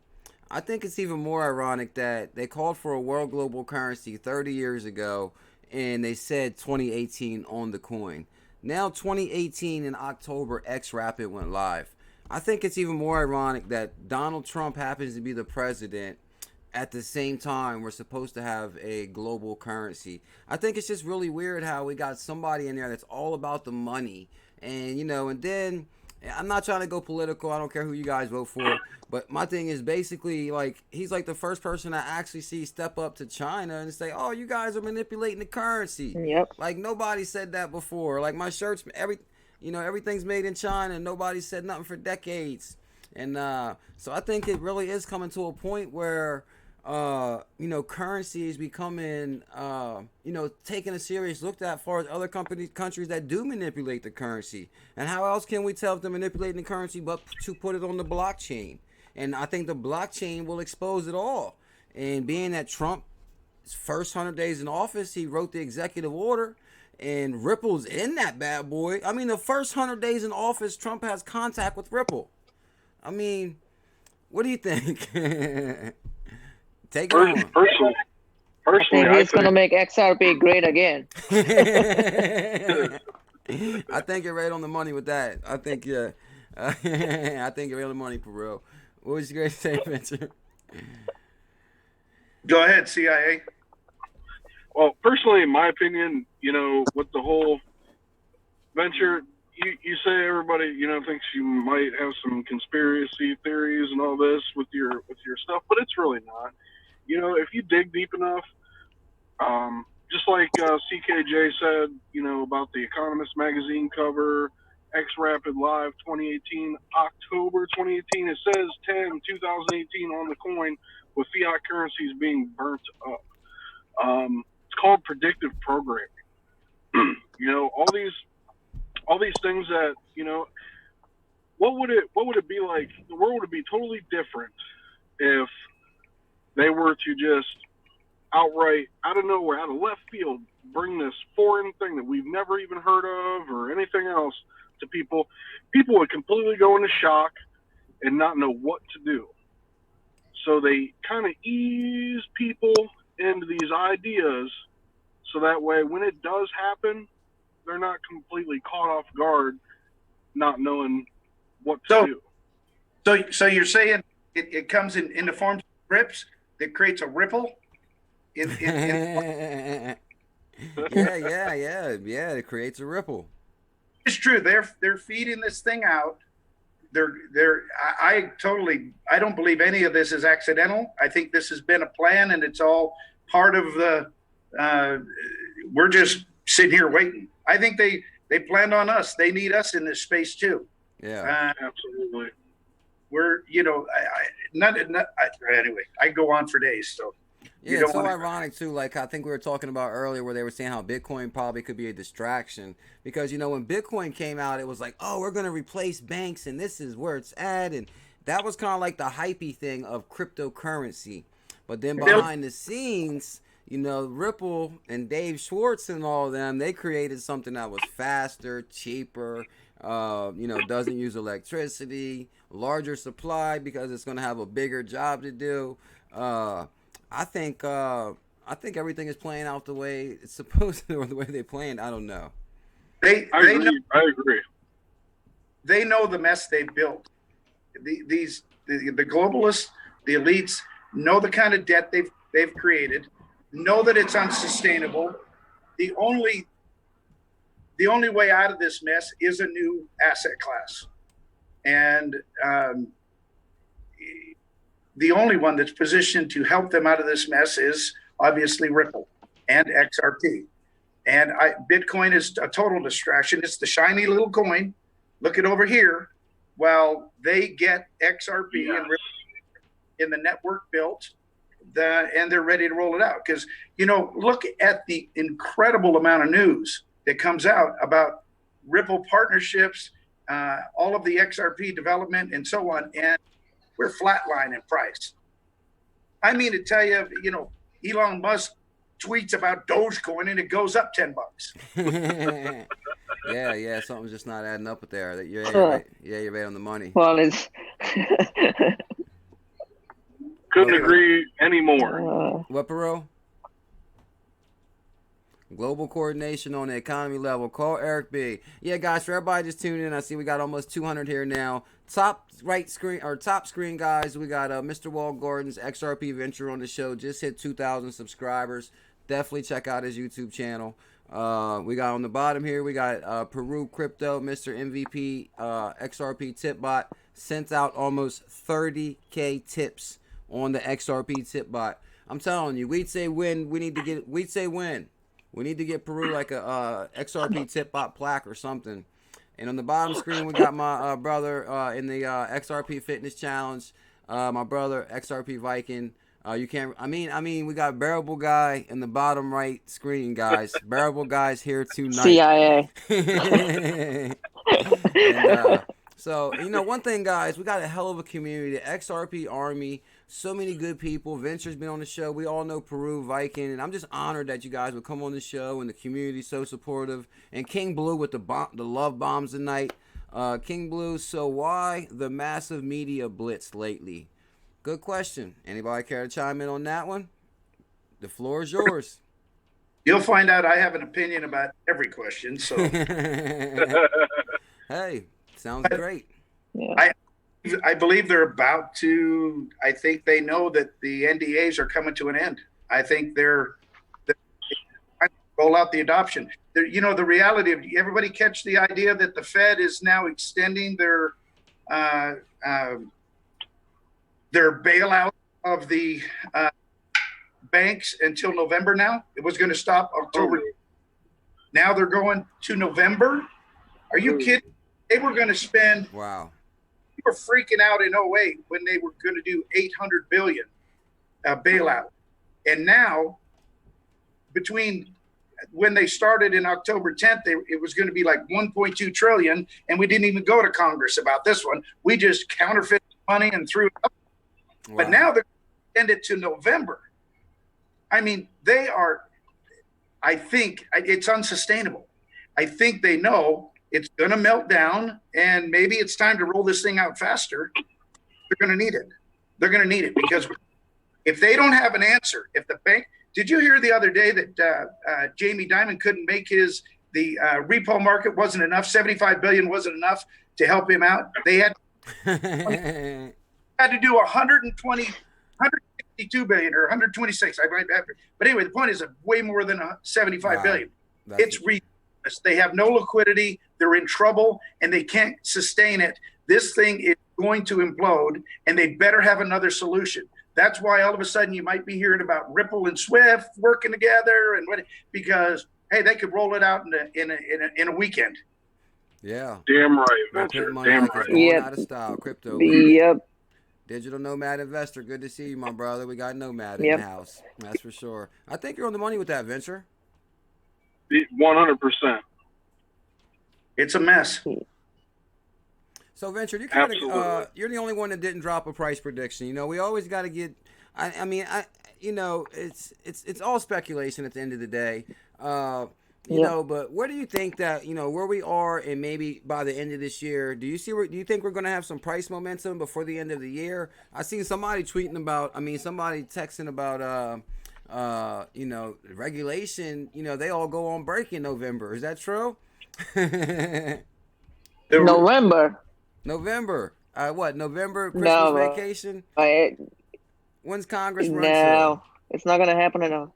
I think it's even more ironic that they called for a world global currency 30 years ago, and they said 2018 on the coin. Now 2018 in October, XRapid went live. I think it's even more ironic that Donald Trump happens to be the president at the same time we're supposed to have a global currency. I think it's just really weird how we got somebody in there that's all about the money. And, and then I'm not trying to go political. I don't care who you guys vote for. But my thing is basically, like, he's like the first person I actually see step up to China and say, oh, you guys are manipulating the currency. Yep. Like, nobody said that before. Like, my shirts, everything's made in China, and nobody said nothing for decades. And so I think it really is coming to a point where, currency is becoming, taking a serious look at as far as other countries that do manipulate the currency. And how else can we tell if they're manipulating the currency but to put it on the blockchain? And I think the blockchain will expose it all. And being that Trump's first 100 days in office, he wrote the executive order, and Ripple's in that bad boy. I mean, the first 100 days in office, Trump has contact with Ripple. I mean, what do you think? Take it on. Personally, I think he's going to make XRP great again. I think you're right on the money with that. I think, yeah. I think you're right on the money, Peru. What was your great say, Venture? Go ahead, CIA. Well, personally, in my opinion, with the whole Venture, you say everybody, thinks you might have some conspiracy theories and all this with your stuff, but it's really not. If you dig deep enough, just like CKJ said, about the Economist magazine cover, XRapid Live 2018, October 2018, it says 2018 on the coin with fiat currencies being burnt up. It's called predictive programming. all these things that, what would it be like? The world would be totally different if they were to just outright, out of nowhere, out of left field, bring this foreign thing that we've never even heard of or anything else to people. People would completely go into shock and not know what to do. So they kind of ease people into these ideas so that way when it does happen, they're not completely caught off guard, not knowing what to do. So you're saying it comes in the form of rips that creates a ripple? Yeah, it creates a ripple. It's true. They're feeding this thing out. I don't believe any of this is accidental. I think this has been a plan, and it's all part of the. We're just sitting here waiting. I think they planned on us. They need us in this space too. Yeah, absolutely. We're anyway. I go on for days. So yeah, it's so ironic too. Like I think we were talking about earlier, where they were saying how Bitcoin probably could be a distraction because when Bitcoin came out, it was like, oh, we're gonna replace banks, and this is where it's at, and that was kind of like the hypey thing of cryptocurrency. But then behind the scenes, Ripple and Dave Schwartz and all of them, they created something that was faster, cheaper, doesn't use electricity, larger supply because it's going to have a bigger job to do. I think I think everything is playing out the way it's supposed to, or the way they planned. I don't know. I agree. They know the mess they built. The globalists, the elites, know the kind of debt they've created, know that it's unsustainable. The only way out of this mess is a new asset class, and the only one that's positioned to help them out of this mess is obviously Ripple and XRP. And Bitcoin is a total distraction. It's the shiny little coin. Look it over here. Well, they get XRP and Ripple in the network built, and they're ready to roll it out. Because, look at the incredible amount of news that comes out about Ripple partnerships, all of the XRP development and so on. And we're flatline in price. I mean to tell you, Elon Musk tweets about Dogecoin and it goes up $10. yeah, something's just not adding up with there. You're right on the money. Well, it's couldn't agree anymore. What, Peru? Global coordination on the economy level. Call Eric B. Yeah, guys, for everybody just tuning in, I see we got almost 200 here now. Top screen, guys, we got Mr. Wall Gordon's XRP Venture on the show. Just hit 2,000 subscribers. Definitely check out his YouTube channel. We got on the bottom here, we got Peru Crypto, Mr. MVP, XRP tip bot. Sent out almost 30K tips on the XRP tip bot. I'm telling you, we'd say win. We need to get Peru like a XRP tip bot plaque or something. And on the bottom screen, we got my brother in the XRP Fitness Challenge. My brother XRP VIKNG. We got Bearable Guy in the bottom right screen, guys. Bearable Guy's here tonight. CIA. And, so, one thing, guys, we got a hell of a community, the XRP Army, so many good people. Venture's been on the show. We all know Peru, VIKNG, and I'm just honored that you guys would come on the show, and the community's so supportive. And King Blue with the love bombs tonight. King Blue, so why the massive media blitz lately? Good question. Anybody care to chime in on that one? The floor is yours. You'll find out I have an opinion about every question. So, hey. Sounds great. Yeah. I believe they're about to. I think they know that the NDAs are coming to an end. I think they're roll out the adoption. The reality of everybody catch the idea that the Fed is now extending their bailout of the banks until November. Now it was going to stop October. Now they're going to November. Are you kidding? They were going to spend. Wow. We were freaking out in 2008 when they were going to do $800 billion bailout, and now between when they started in October 10th, it was going to be like 1.2 trillion, and we didn't even go to Congress about this one. We just counterfeited money and threw it up. Wow. But now they're going to extend it to November. I mean, they are. I think it's unsustainable. I think they know it's going to melt down, and maybe it's time to roll this thing out faster. They're going to need it. They're going to need it because if they don't have an answer, if the bank – did you hear the other day that Jamie Dimon couldn't make the repo market wasn't enough, $75 billion wasn't enough to help him out? They had to do 162 billion or 126. But anyway, the point is way more than 75 billion. It's ridiculous. They have no liquidity. They're in trouble, and they can't sustain it. This thing is going to implode, and they better have another solution. That's why all of a sudden you might be hearing about Ripple and Swift working together, and because hey, they could roll it out in a weekend. Yeah, damn right, Venture. Damn right. Going out of style, crypto. Yep. Digital nomad investor. Good to see you, my brother. We got nomad in the house. That's for sure. I think you're on the money with that, Venture. 100%. It's a mess. So, Venture, you're the only one that didn't drop a price prediction. We always got to get. It's all speculation at the end of the day. You know, but where do you think that where we are, and maybe by the end of this year, do you think we're going to have some price momentum before the end of the year? I seen somebody tweeting about. Somebody texting about. you know, regulation, you know, they all go on break in November. Is that true? November. November. What? November Christmas No, vacation? but When's Congress run through? no, it's not gonna happen enough.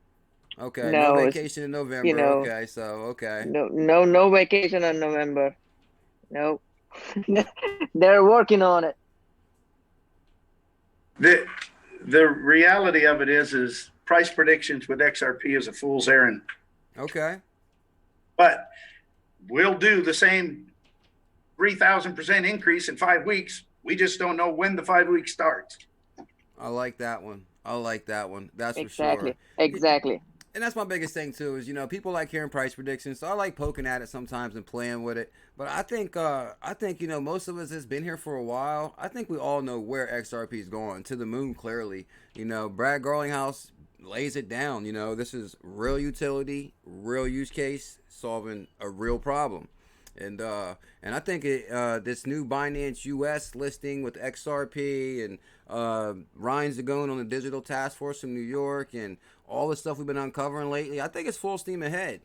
Okay, no No, it's vacation in you November. know, Okay, so okay. no vacation in November. No, they're working on it. The reality of it is price predictions with XRP is a fool's errand. Okay. But we'll do the same 3,000% increase in 5 weeks. We just don't know when the 5 weeks starts. I like that one. I like that one. That's Exactly. for sure. Exactly. And that's my biggest thing too is, you know, people like hearing price predictions, so I like poking at it sometimes and playing with it. But I think you know, most of us has been here for a while. I think we all know where XRP is going, to the moon clearly. You know, Brad Garlinghouse lays it down. You know, this is real utility, real use case, solving a real problem. And I think this new Binance US listing with XRP and Ryan Zagone on the digital task force from New York and all the stuff we've been uncovering lately, I think it's full steam ahead.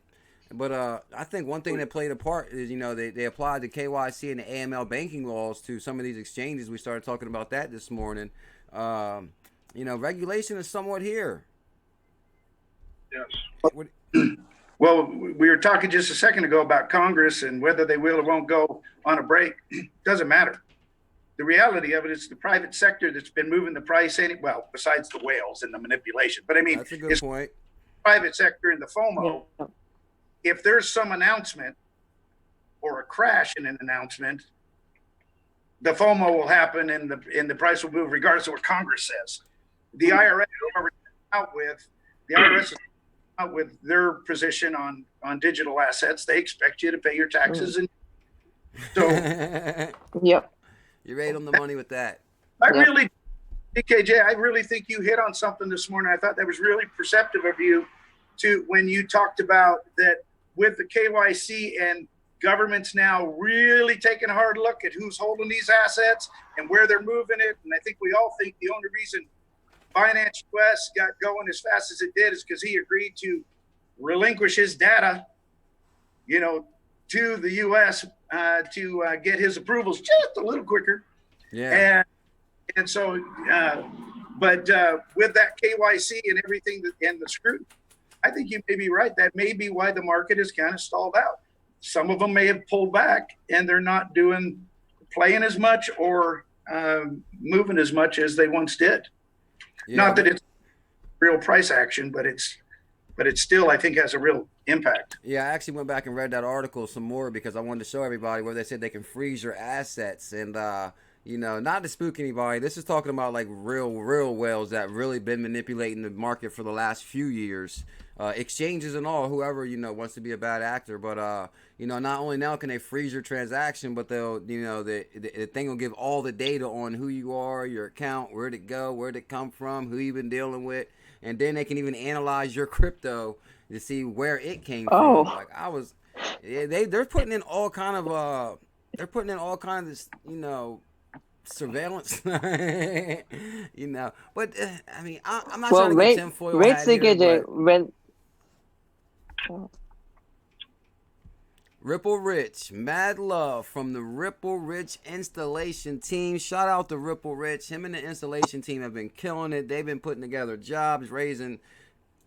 But I think one thing that played a part is, you know, they applied the KYC and the AML banking laws to some of these exchanges. We started talking about that this morning. You know, regulation is somewhat here. Yes. Well, we were talking just a second ago about Congress and whether they will or won't go on a break. Doesn't matter. The reality of it is the private sector that's been moving the price well, besides the whales and the manipulation. But I mean, that's a good point. Private sector and the FoMo. Yeah. If there's some announcement or a crash in an announcement, the FoMo will happen and the price will move regardless of what Congress says. The IRS is out with their position on digital assets. They expect you to pay your taxes, and so Yep. You're right on the money with that. CKJ, I really think you hit on something this morning. I thought that was really perceptive of you when you talked about that with the KYC and governments now really taking a hard look at who's holding these assets and where they're moving it. And I think we all think the only reason Binance US got going as fast as it did is because he agreed to relinquish his data, you know, to the US to get his approvals just a little quicker. Yeah. And so, but with that KYC and everything and the scrutiny, I think you may be right. That may be why the market is kind of stalled out. Some of them may have pulled back and they're not playing as much or moving as much as they once did. Yeah. Not that it's real price action, but it still, I think, has a real impact. Yeah, I actually went back and read that article some more because I wanted to show everybody where they said they can freeze your assets. And, you know, not to spook anybody, this is talking about like real whales that really been manipulating the market for the last few years. Exchanges and all, whoever, you know, wants to be a bad actor. But, you know, not only now can they freeze your transaction, but they'll, you know, the thing will give all the data on who you are, your account, where'd it go, where'd it come from, who you've been dealing with. And then they can even analyze your crypto to see where it came from. Like they're putting in all kind of, you know, surveillance, you know. But I mean, I'm not trying to get tinfoil hat here, but Ripple Rich, mad love from the Ripple Rich installation team. Shout out to Ripple Rich. Him and the installation team have been killing it. They've been putting together jobs, raising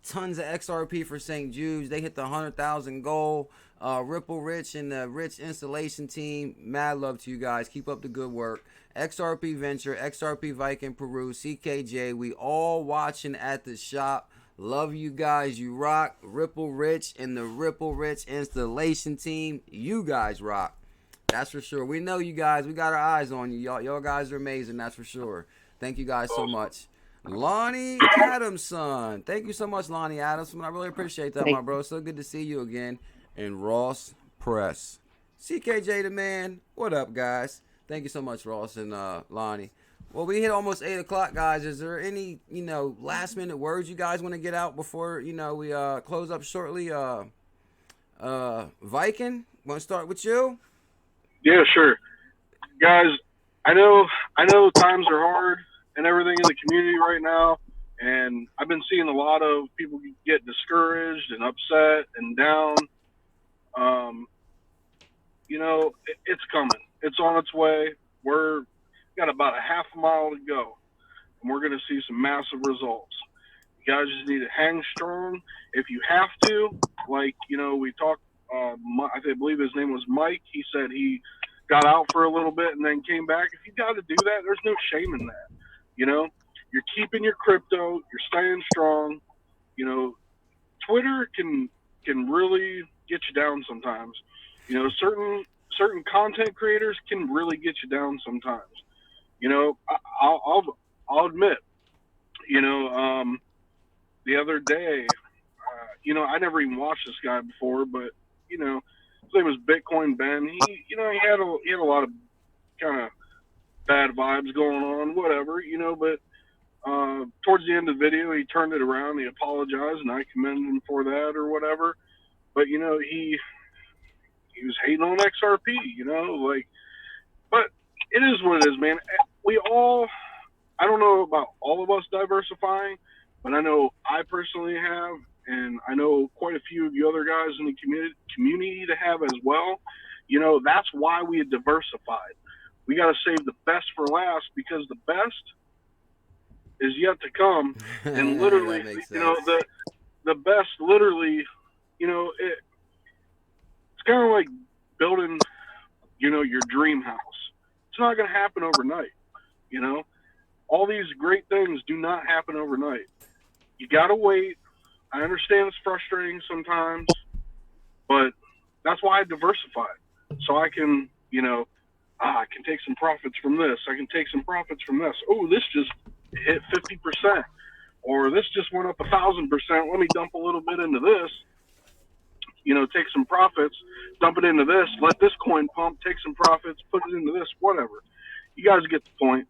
tons of XRP for St. Jude's. They hit the 100,000 goal. Ripple Rich and the Rich installation team, mad love to you guys. Keep up the good work. XRP Venture, XRP VIKNG Peru, CKJ, we all watching at the shop. Love you guys. You rock. Ripple Rich and the Ripple Rich installation team, you guys rock. That's for sure. We know you guys. We got our eyes on you. Y'all guys are amazing. That's for sure. Thank you guys so much. Lonnie Adamson. Thank you so much, Lonnie Adamson. I really appreciate that, my bro. So good to see you again. And Ross Press. CKJ the man. What up, guys? Thank you so much, Ross and Lonnie. Well, we hit almost 8 o'clock, guys. Is there any, you know, last minute words you guys want to get out before, you know, we close up shortly? VIKNG, want to start with you? Yeah, sure. Guys, I know times are hard and everything in the community right now, And I've been seeing a lot of people get discouraged and upset and down. You know, it's coming. It's on its way. We're got about a half a mile to go, and we're going to see some massive results. You guys just need to hang strong. If you have to, like, you know, we talked, I believe his name was Mike. He said he got out for a little bit and then came back. If you got to do that, there's no shame in that. You know, you're keeping your crypto, you're staying strong. You know, Twitter can really get you down sometimes. You know, certain content creators can really get you down sometimes. You know, I'll admit, you know, the other day, you know, I never even watched this guy before, but you know, his name was Bitcoin Ben. He had a lot of kind of bad vibes going on, whatever, you know, but towards the end of the video, he turned it around, he apologized, and I commended him for that or whatever. But you know, he was hating on XRP, you know, like, but it is what it is, man. I don't know about all of us diversifying, but I know I personally have, and I know quite a few of the other guys in the community to have as well. You know, that's why we had diversified. We got to save the best for last, because the best is yet to come. And literally, you know, the best literally, you know, it's kind of like building, you know, your dream house. It's not going to happen overnight. You know, all these great things do not happen overnight. You got to wait. I understand it's frustrating sometimes, but that's why I diversified. So I can, you know, I can take some profits from this. I can take some profits from this. Oh, this just hit 50%, or this just went up 1,000%. Let me dump a little bit into this. You know, take some profits, dump it into this, let this coin pump, take some profits, put it into this, whatever. You guys get the point.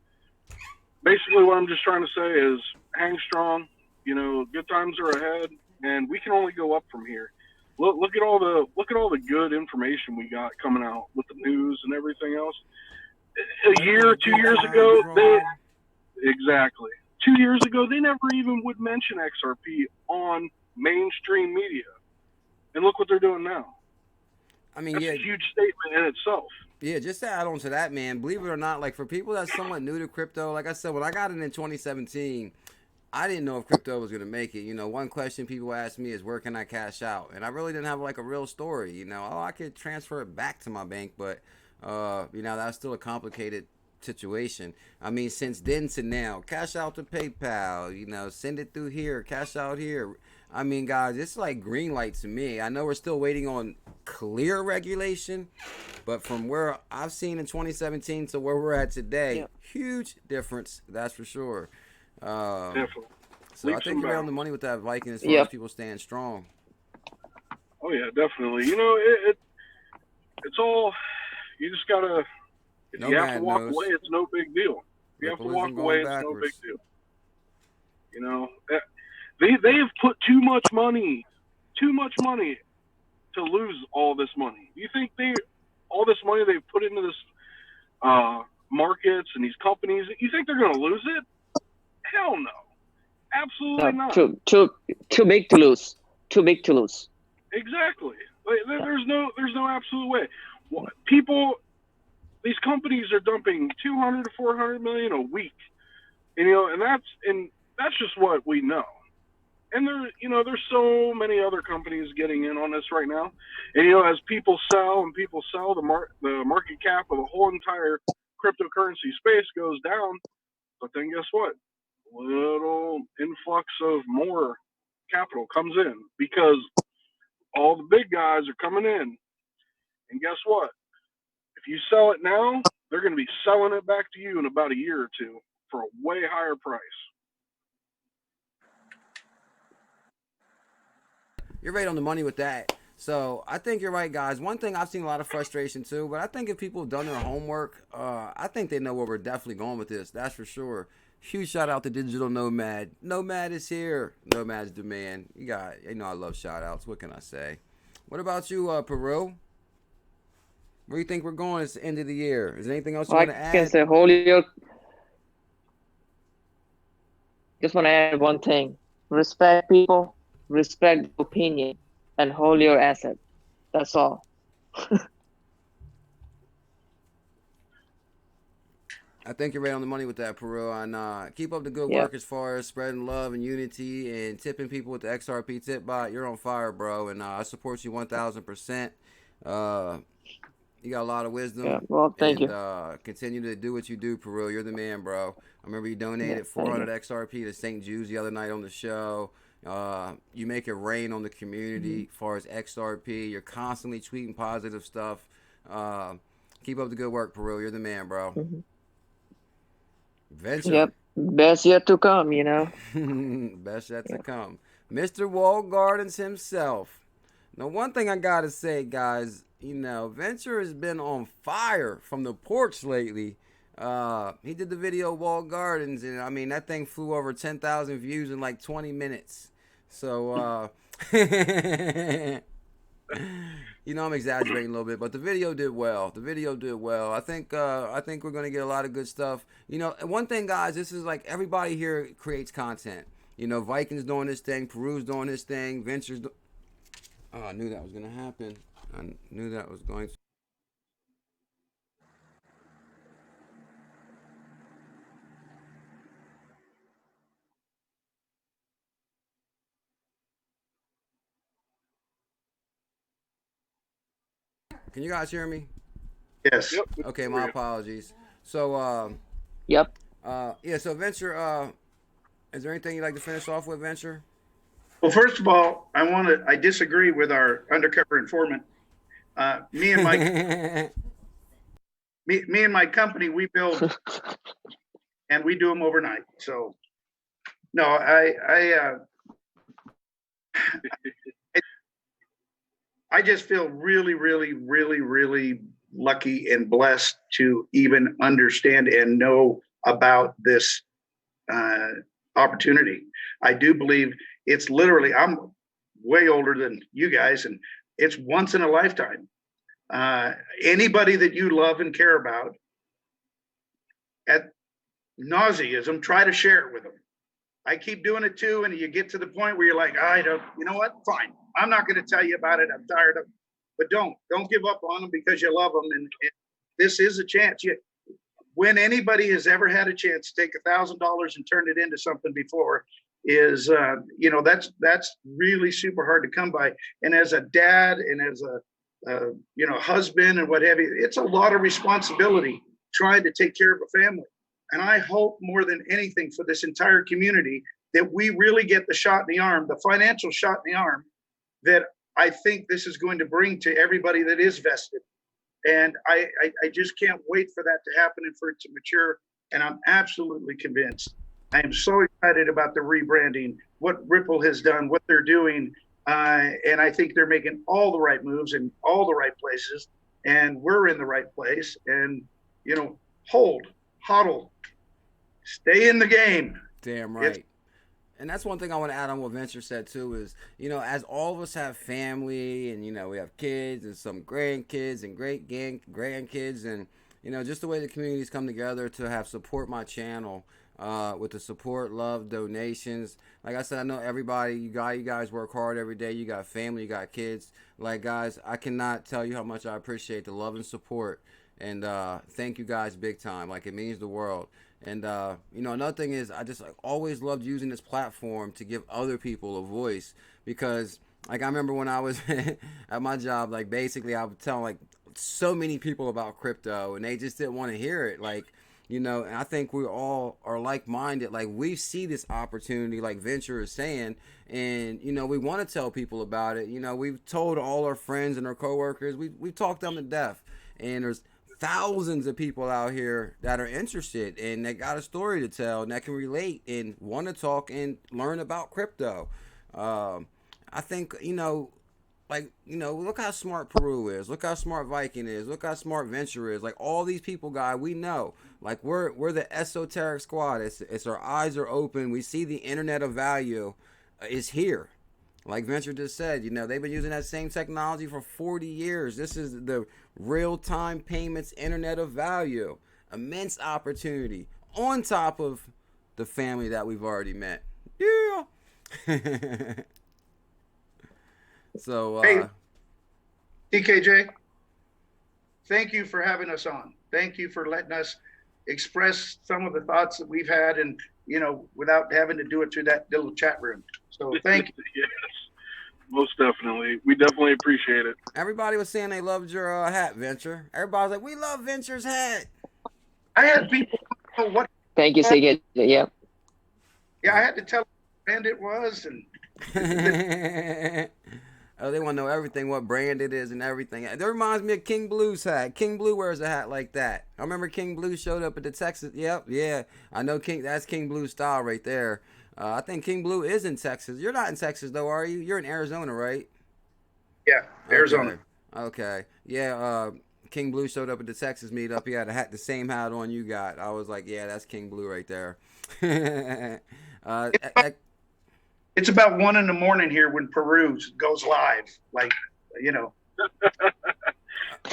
Basically, what I'm just trying to say is hang strong. You know, good times are ahead, and we can only go up from here. Look at all the good information we got coming out with the news and everything else. A year, 2 years ago, exactly. 2 years ago, they never even would mention XRP on mainstream media. And look what they're doing now. I mean, that's a huge statement in itself. Yeah, just to add on to that, man, believe it or not, like for people that's somewhat new to crypto, like I said, when I got in 2017, I didn't know if crypto was going to make it. You know, one question people ask me is, where can I cash out? And I really didn't have like a real story. You know, I could transfer it back to my bank, but, you know, that's still a complicated situation. I mean, since then to now, cash out to PayPal, you know, send it through here, cash out here. I mean, guys, it's like green light to me. I know we're still waiting on clear regulation, but from where I've seen in 2017 to where we're at today, huge difference, that's for sure. Definitely. So I think you're on the money with that, Viking, as far as people staying strong. Oh yeah, definitely. You know, it's all, you just gotta, if you have to walk away, it's no big deal. If you have to walk away, it's no big deal. You know, they have put too much money to lose all this money. You think all this money they've put into this markets and these companies, you think they're going to lose it? Hell no. Absolutely not. Too big to lose. Too big to lose. Exactly. There's no absolute way. These companies are dumping 200 to 400 million a week. And, you know, and that's just what we know. And there's so many other companies getting in on this right now. And, you know, as people sell, the market cap of the whole entire cryptocurrency space goes down. But then guess what? Little influx of more capital comes in, because all the big guys are coming in. And guess what? If you sell it now, they're going to be selling it back to you in about a year or two for a way higher price. You're right on the money with that. So I think you're right, guys. One thing, I've seen a lot of frustration too, but I think if people have done their homework, I think they know where we're definitely going with this. That's for sure. Huge shout out to Digital Nomad. Nomad is here. Nomad's the man. You know I love shout outs. What can I say? What about you, Peru? Where do you think we're going? It's the end of the year. Is there anything else you want to add? I can say hold your Just want to add one thing. Respect people, respect opinion, and hold your asset. That's all. I think you're right on the money with that, Peru. And keep up the good Yeah. work as far as spreading love and unity and tipping people with the XRP tip bot. You're on fire, bro, and I support you 1,000%. Uh, you got a lot of wisdom, Yeah. Well, thank and you. continue to do what you do, Peru. You're the man, bro. I remember you Yeah. donated Thank 400 you. XRP to St. Jude's the other night on the show. You make it rain on the community as far as XRP. You're constantly tweeting positive stuff. Uh, keep up the good work, Peru. You're the man, bro. Mm-hmm. Venture. Yep. Best yet to come, you know. Best yet to Yeah. come. Mr. Wall Gardens himself. Now, one thing I gotta say, guys, Venture has been on fire from the porch lately. He did the video Wall Gardens, and I mean that thing flew over 10,000 views in like 20 minutes. So, I'm exaggerating a little bit, but the video did well. I think we're gonna get a lot of good stuff. And one thing, guys, this is like everybody here creates content. VIKNG's doing this thing, Peru's doing his thing, Venture's. Oh, I knew that was gonna happen. I knew that was going to. Can you guys hear me? Yes. Yep. Okay, my apologies. So, Yep. yeah. So, Venture, is there anything you'd like to finish off with, Venture? Well, first of all, I disagree with our undercover informant. Me and my company, we build and we do them overnight. So, no, I just feel really, really, really, really lucky and blessed to even understand and know about this opportunity. I do believe it's literally, I'm way older than you guys, and it's once in a lifetime. Anybody that you love and care about, at nauseism, try to share it with them. I keep doing it too, and you get to the point where you're like, I don't, you know what? Fine, I'm not going to tell you about it. I'm tired of. But don't give up on them because you love them, and this is a chance. When anybody has ever had a chance to take $1,000 and turn it into something before, is that's really super hard to come by. And as a dad and as a husband and what have you, it's a lot of responsibility trying to take care of a family. And I hope more than anything for this entire community that we really get the shot in the arm, the financial shot in the arm that I think this is going to bring to everybody that is vested. And I just can't wait for that to happen and for it to mature. And I'm absolutely convinced. I am so excited about the rebranding, what Ripple has done, what they're doing. And I think they're making all the right moves in all the right places. And we're in the right place. And, hodl, stay in the game. Damn right. And that's one thing I want to add on what Venture said too is, as all of us have family and, we have kids and some grandkids and great grandkids and, just the way the communities come together to have support my channel with the support, love, donations. Like I said, I know everybody, you guys work hard every day. You got family, you got kids. Like, guys, I cannot tell you how much I appreciate the love and support. And thank you guys big time. Like, it means the world. And, another thing is I just always loved using this platform to give other people a voice because, I remember when I was at my job, basically I would tell, so many people about crypto and they just didn't want to hear it. And I think we all are like-minded. We see this opportunity, like Venture is saying, and, we want to tell people about it. We've told all our friends and our coworkers, we've talked them to death. And there's thousands of people out here that are interested and they got a story to tell and that can relate and want to talk and learn about crypto. I think, look how smart Peru is. Look how smart VIKNG is. Look how smart Venture is. All these people, guys, we know. We're the esoteric squad. It's our eyes are open. We see the internet of value is here. Like Venture just said, they've been using that same technology for 40 years. This is the real-time payments internet of value. Immense opportunity on top of the family that we've already met. Yeah. So, hey, CKJ, thank you for having us on. Thank you for letting us express some of the thoughts that we've had, and without having to do it through that little chat room. So thank you. Yes, most definitely. We definitely appreciate it. everybody was saying they loved your hat, Venture. Everybody was like, we love Venture's hat. I had people know what. Thank you, CKJ. Yeah. Yeah, I had to tell them what brand it was, and oh, they want to know everything, what brand it is and everything. That reminds me of King Blue's hat. King Blue wears a hat like that. I remember King Blue showed up at the Texas. Yep, yeah. I know that's King Blue's style right there. I think King Blue is in Texas. You're not in Texas, though, are you? You're in Arizona, right? yeah, Arizona. Okay. Yeah, King Blue showed up at the Texas meetup. He had the same hat on you got. I was like, yeah, that's King Blue right there. It's about 1 a.m. here when Peru goes live. Like,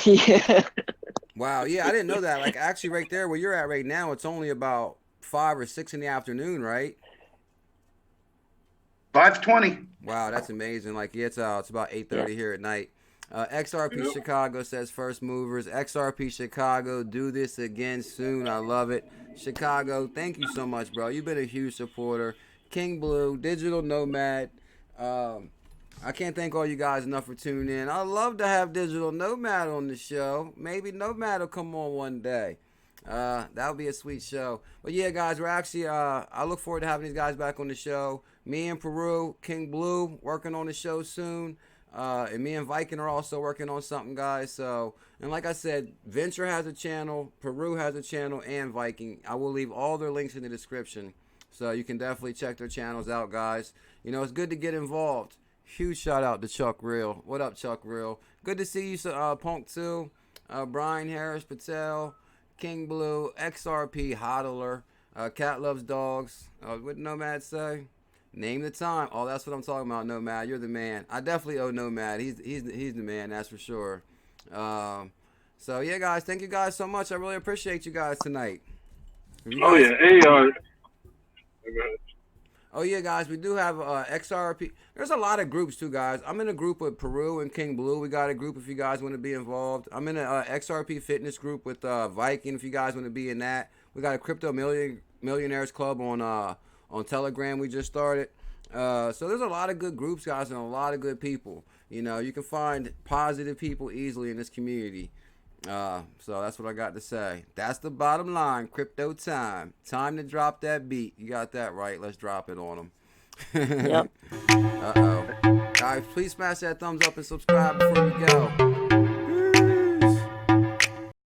Yeah. Wow. Yeah, I didn't know that. Like, actually, right there where you're at right now, it's only about 5 or 6 in the afternoon, right? 5:20. Wow, that's amazing. Like, yeah, it's about 8:30 here at night. XRP Chicago says first movers. XRP Chicago, do this again soon. I love it. Chicago, thank you so much, bro. You've been a huge supporter. King Blue, Digital Nomad. I can't thank all you guys enough for tuning in. I'd love to have Digital Nomad on the show. Maybe Nomad will come on one day. That would be a sweet show. But yeah, guys, we're actually, I look forward to having these guys back on the show. Me and Peru, King Blue, working on the show soon. And me and VIKNG are also working on something, guys. So, and like I said, Venture has a channel, Peru has a channel, and VIKNG. I will leave all their links in the description. So you can definitely check their channels out, guys. It's good to get involved. Huge shout out to Chuck Real. What up, Chuck Real? Good to see you, Punk 2, Brian Harris Patel, King Blue, XRP, Hodler, Cat Loves Dogs. What did Nomad say? Name the time. Oh, that's what I'm talking about, Nomad. You're the man. I definitely owe Nomad. He's the man, that's for sure. So yeah, guys, thank you guys so much. I really appreciate you guys tonight. Oh yeah, hey. Oh yeah, guys, we do have XRP. There's a lot of groups too, guys. I'm in a group with Peru and King Blue. We got a group if you guys want to be involved. I'm in a XRP fitness group with VIKNG if you guys want to be in that. We got a Crypto Millionaires Club on Telegram we just started. So there's a lot of good groups, guys, and a lot of good people. You can find positive people easily in this community. So that's what I got to say. That's the bottom line. Crypto time. Time to drop that beat. You got that right. Let's drop it on them. Yep. Uh-oh. Guys, please smash that thumbs up and subscribe before we go.